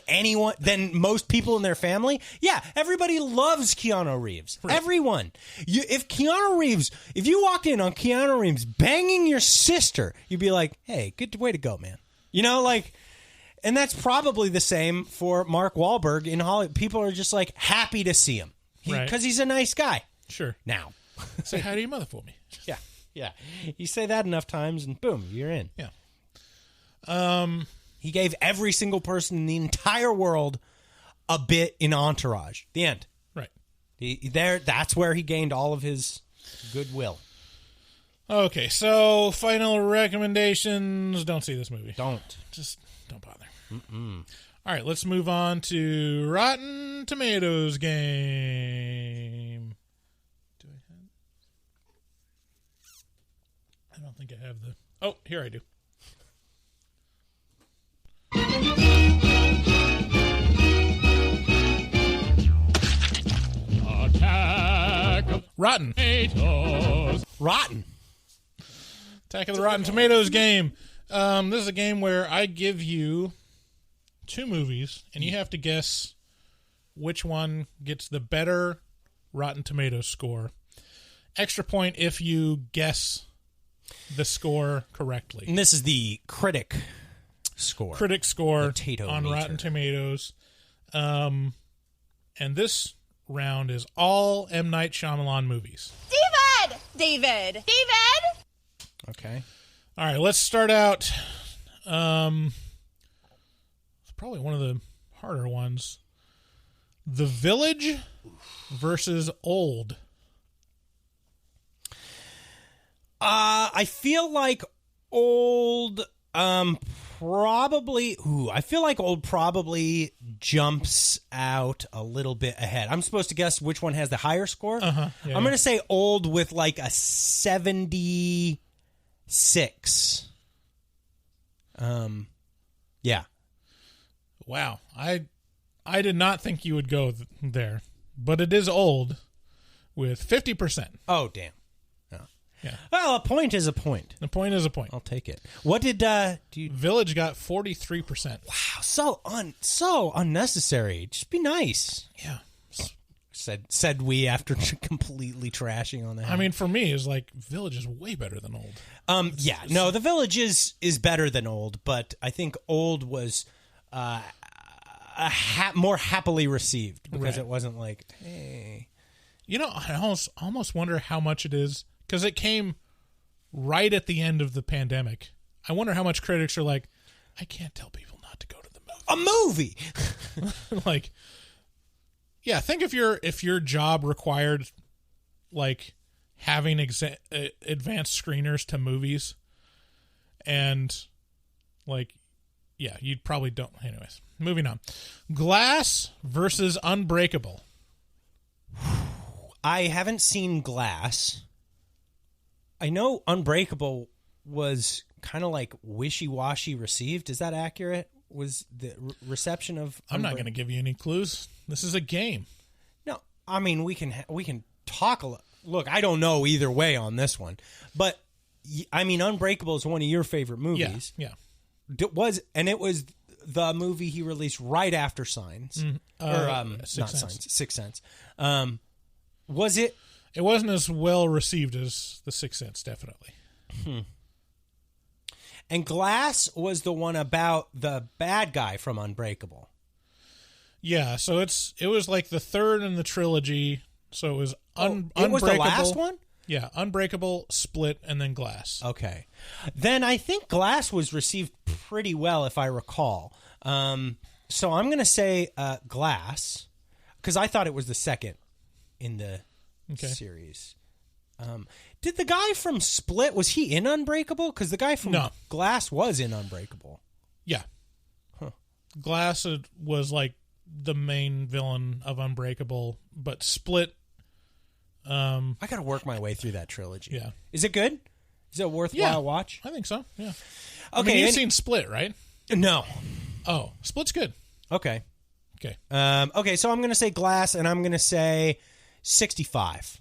most people in their family? Yeah, everybody loves Keanu Reeves. Right. Everyone. If you walked in on Keanu Reeves banging your sister, you'd be like, hey, good way to go, man. And that's probably the same for Mark Wahlberg in Hollywood. People are just like happy to see him. Because he's a nice guy. Sure. Now. Say hi to your mother for me. Yeah. You say that enough times and boom, you're in. Yeah. He gave every single person in the entire world a bit in Entourage. The end. Right. That's where he gained all of his goodwill. Okay, so final recommendations. Don't see this movie. Just don't bother. Mm-mm. All right, let's move on to Rotten Tomatoes game. Do I have? I don't think I have the... Oh, here I do. Attack of Rotten Tomatoes. Rotten. Attack of the Rotten Tomatoes game. This is a game where I give you 2 movies, and you have to guess which one gets the better Rotten Tomatoes score. Extra point if you guess the score correctly. And this is the critic score. Critic score Potato on meter. Rotten Tomatoes. And this round is all M. Night Shyamalan movies. David! Okay. All right, let's start out... probably one of the harder ones. The Village versus Old. I feel like Old probably jumps out a little bit ahead. I'm supposed to guess which one has the higher score. Yeah, I'm going to say Old with like a 76. Yeah. Wow. I did not think you would go there, but it is Old with 50%. Oh, damn. Oh. Yeah. Well, a point is a point. A point is a point. I'll take it. What did Village got 43%. Wow, so unnecessary. Just be nice. Yeah. Said we after completely trashing on that. I mean, for me, it's like Village is way better than Old. The Village is better than Old, but I think Old was more happily received because it wasn't like, hey. I almost wonder how much it is because it came right at the end of the pandemic. I wonder how much critics are like, I can't tell people not to go to the movie. A movie. Like, yeah, think if your job required like having advanced screeners to movies, and like Yeah, you probably don't. Anyways, moving on. Glass versus Unbreakable. I haven't seen Glass. I know Unbreakable was kind of like wishy-washy received. Is that accurate? Was the reception of... I'm not going to give you any clues. This is a game. No, I mean, we can talk a lot. Look, I don't know either way on this one. But, I mean, Unbreakable is one of your favorite movies. Yeah. It was the movie he released right after Signs. Sixth Sense. Was it? It wasn't as well received as The Sixth Sense, definitely. And Glass was the one about the bad guy from Unbreakable. Yeah, so it was like the third in the trilogy. So it was It Unbreakable. was the last one? Yeah, Unbreakable, Split, and then Glass. Okay. Then I think Glass was received pretty well, if I recall. So I'm going to say Glass, because I thought it was the second in the series. Did the guy from Split, was he in Unbreakable? Because the guy from Glass was in Unbreakable. Yeah. Glass was like the main villain of Unbreakable, but Split... I got to work my way through that trilogy. Yeah. Is it good? Is it a worthwhile watch? I think so, yeah. Okay. I mean, you've seen Split, right? No. Oh, Split's good. Okay. Okay. Okay, so I'm going to say Glass, and I'm going to say 65.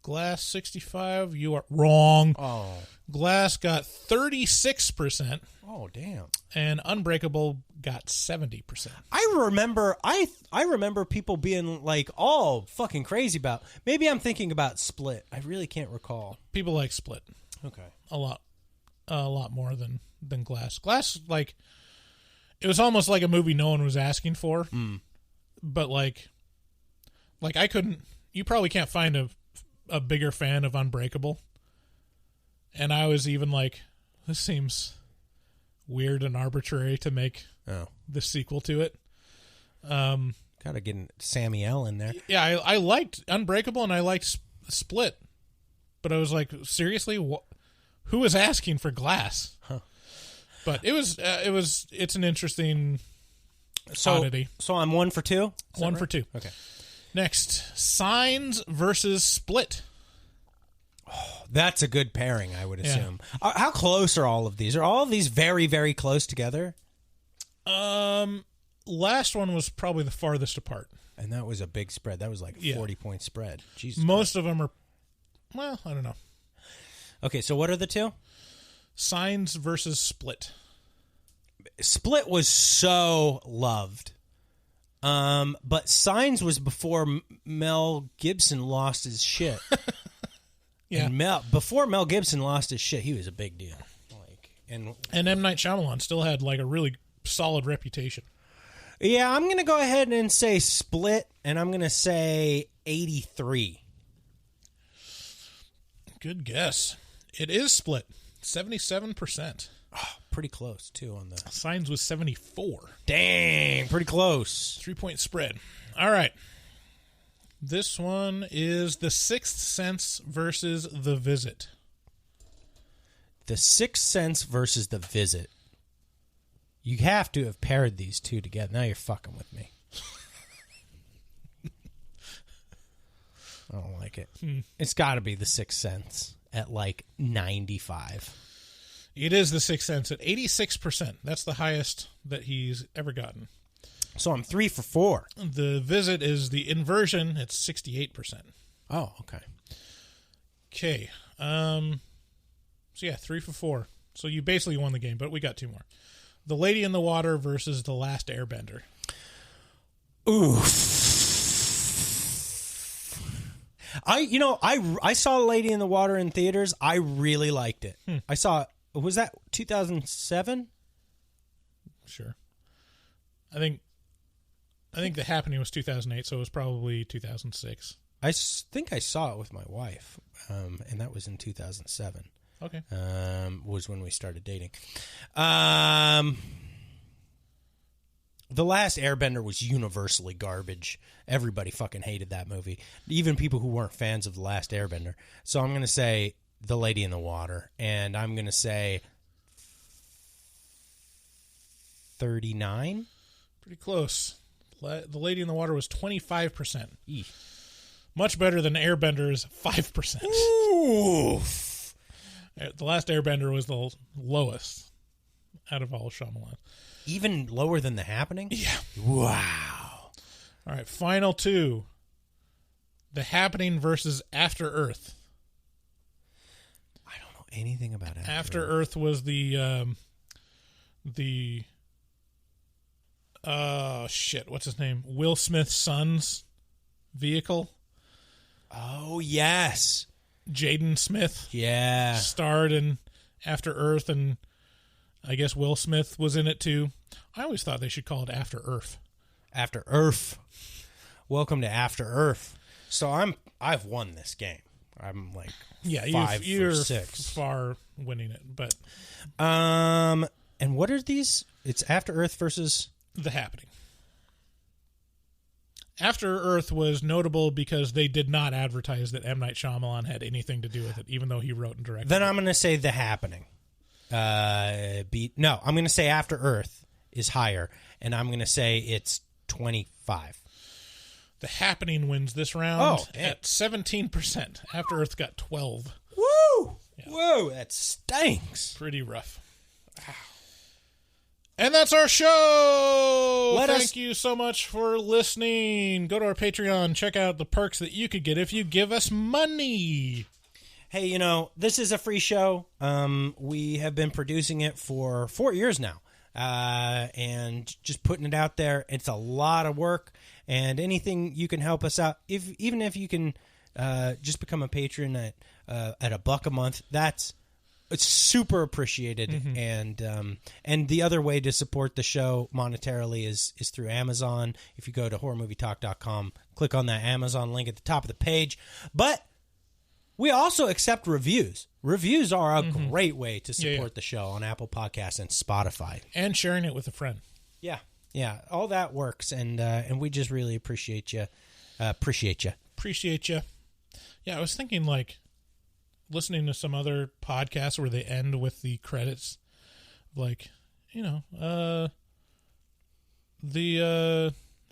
Glass 65, you are wrong. Oh. Glass got 36%. Oh, damn. And Unbreakable got 70%. I remember people being like all fucking crazy about. Maybe I'm thinking about Split. I really can't recall. People like Split. Okay. A lot more than Glass. Glass, like, it was almost like a movie no one was asking for. But like I couldn't. You probably can't find a bigger fan of Unbreakable. And I was even like, this seems weird and arbitrary to make the sequel to it. Gotta get Sammy L in there. Yeah, I liked Unbreakable and I liked Split, but I was like, seriously, who was asking for Glass? Huh. But it's an interesting oddity. So I'm 1 for 2. One for 2. Okay. Next, Signs versus Split. Oh, that's a good pairing, I would assume. Yeah. How close are all of these? Are all of these very, very close together? Last one was probably the farthest apart. And that was a big spread. That was like a 40-point spread. Jesus Most of them are, well, I don't know. Okay, so what are the two? Signs versus Split. Split was so loved. But Signs was before Mel Gibson lost his shit. Yeah. And before Mel Gibson lost his shit, he was a big deal. And M. Night Shyamalan still had like a really solid reputation. Yeah, I'm going to go ahead and say Split, and I'm going to say 83. Good guess. It is Split. 77%. Oh, pretty close, too, on the... Signs was 74. Dang, pretty close. 3-point spread. All right. This one is The Sixth Sense versus The Visit. The Sixth Sense versus The Visit. You have to have paired these two together. Now you're fucking with me. I don't like it. It's got to be The Sixth Sense at like 95. It is The Sixth Sense at 86%. That's the highest that he's ever gotten. So I'm 3 for 4. The Visit is the inversion. It's 68%. Oh, okay. Okay. So yeah, 3 for 4. So you basically won the game, but we got 2 more. The Lady in the Water versus The Last Airbender. Oof. I saw Lady in the Water in theaters. I really liked it. I saw, was that 2007? Sure. I think The Happening was 2008, so it was probably 2006. I think I saw it with my wife, and that was in 2007. Okay. Was when we started dating. The Last Airbender was universally garbage. Everybody fucking hated that movie. Even people who weren't fans of The Last Airbender. So I'm going to say The Lady in the Water. And I'm going to say 39. Pretty close. The Lady in the Water was 25%. Much better than Airbender's 5%. Oof. The last Airbender was the lowest out of all of Shyamalan. Even lower than The Happening? Yeah. Wow. All right, final two. The Happening versus After Earth. I don't know anything about it. After Earth was the what's his name? Will Smith's son's vehicle. Oh, yes. Jaden Smith. Yeah. Starred in After Earth, and I guess Will Smith was in it too. I always thought they should call it After Earth. After Earth. Welcome to After Earth. So I've won this game. I'm like 5 you're for 6. far winning it, but and what are these? It's After Earth versus The Happening. After Earth was notable because they did not advertise that M. Night Shyamalan had anything to do with it, even though he wrote and directed. Then I'm going to say The Happening. I'm going to say After Earth is higher, and I'm going to say it's 25. The Happening wins this round at 17%. After Earth got 12. Woo! Yeah. Whoa, that stinks. Pretty rough. And that's our show. Thank you so much for listening. Go to our Patreon. Check out the perks that you could get if you give us money. Hey, this is a free show. We have been producing it for 4 years now. And just putting it out there. It's a lot of work. And anything you can help us out, even if you can just become a patron at $1 a month, it's super appreciated. Mm-hmm. And the other way to support the show monetarily is through Amazon. If you go to horrormovietalk.com, click on that Amazon link at the top of the page. But we also accept reviews. Reviews are a great way to support the show on Apple Podcasts and Spotify. And sharing it with a friend. Yeah, all that works, and we just really appreciate you. Appreciate you. Yeah, I was thinking, listening to some other podcasts where they end with the credits, the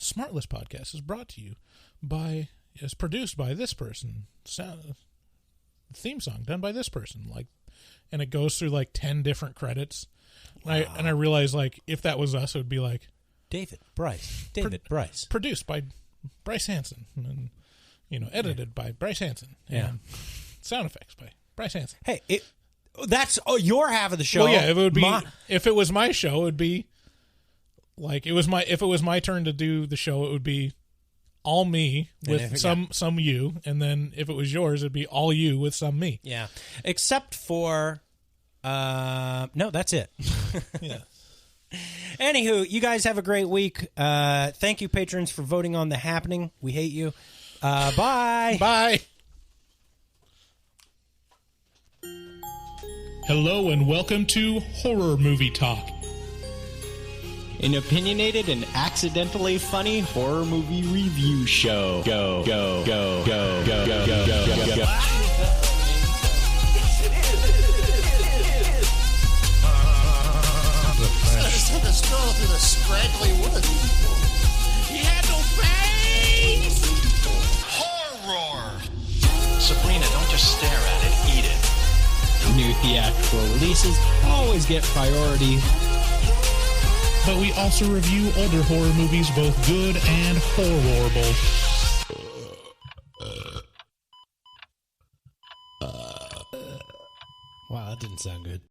Smartless podcast is brought to you is produced by this person. Theme song done by this person, and it goes through 10 different credits. Wow. And I realized if that was us, it would be David Bryce, produced by Bryce Hanson, and edited by Bryce Hanson, and sound effects by Bryce Hanson. Hey, that's your half of the show. Well, yeah, it would be if it was my show, it would be if it was my turn to do the show, it would be all me with some you, and then if it was yours, it'd be all you with some me. Yeah, except for no, that's it. Yeah. Anywho, you guys have a great week. Thank you, patrons, for voting on The Happening. We hate you. Bye. Bye. Hello and welcome to Horror Movie Talk. An opinionated and accidentally funny horror movie review show. Go, go, go, go, go, go, go, go, go. The stroll through the scraggly woods. He had no face! Horror! Sabrina, don't just stare at it, eat it. New theatrical releases always get priority. But we also review older horror movies, both good and horrible. Wow, that didn't sound good.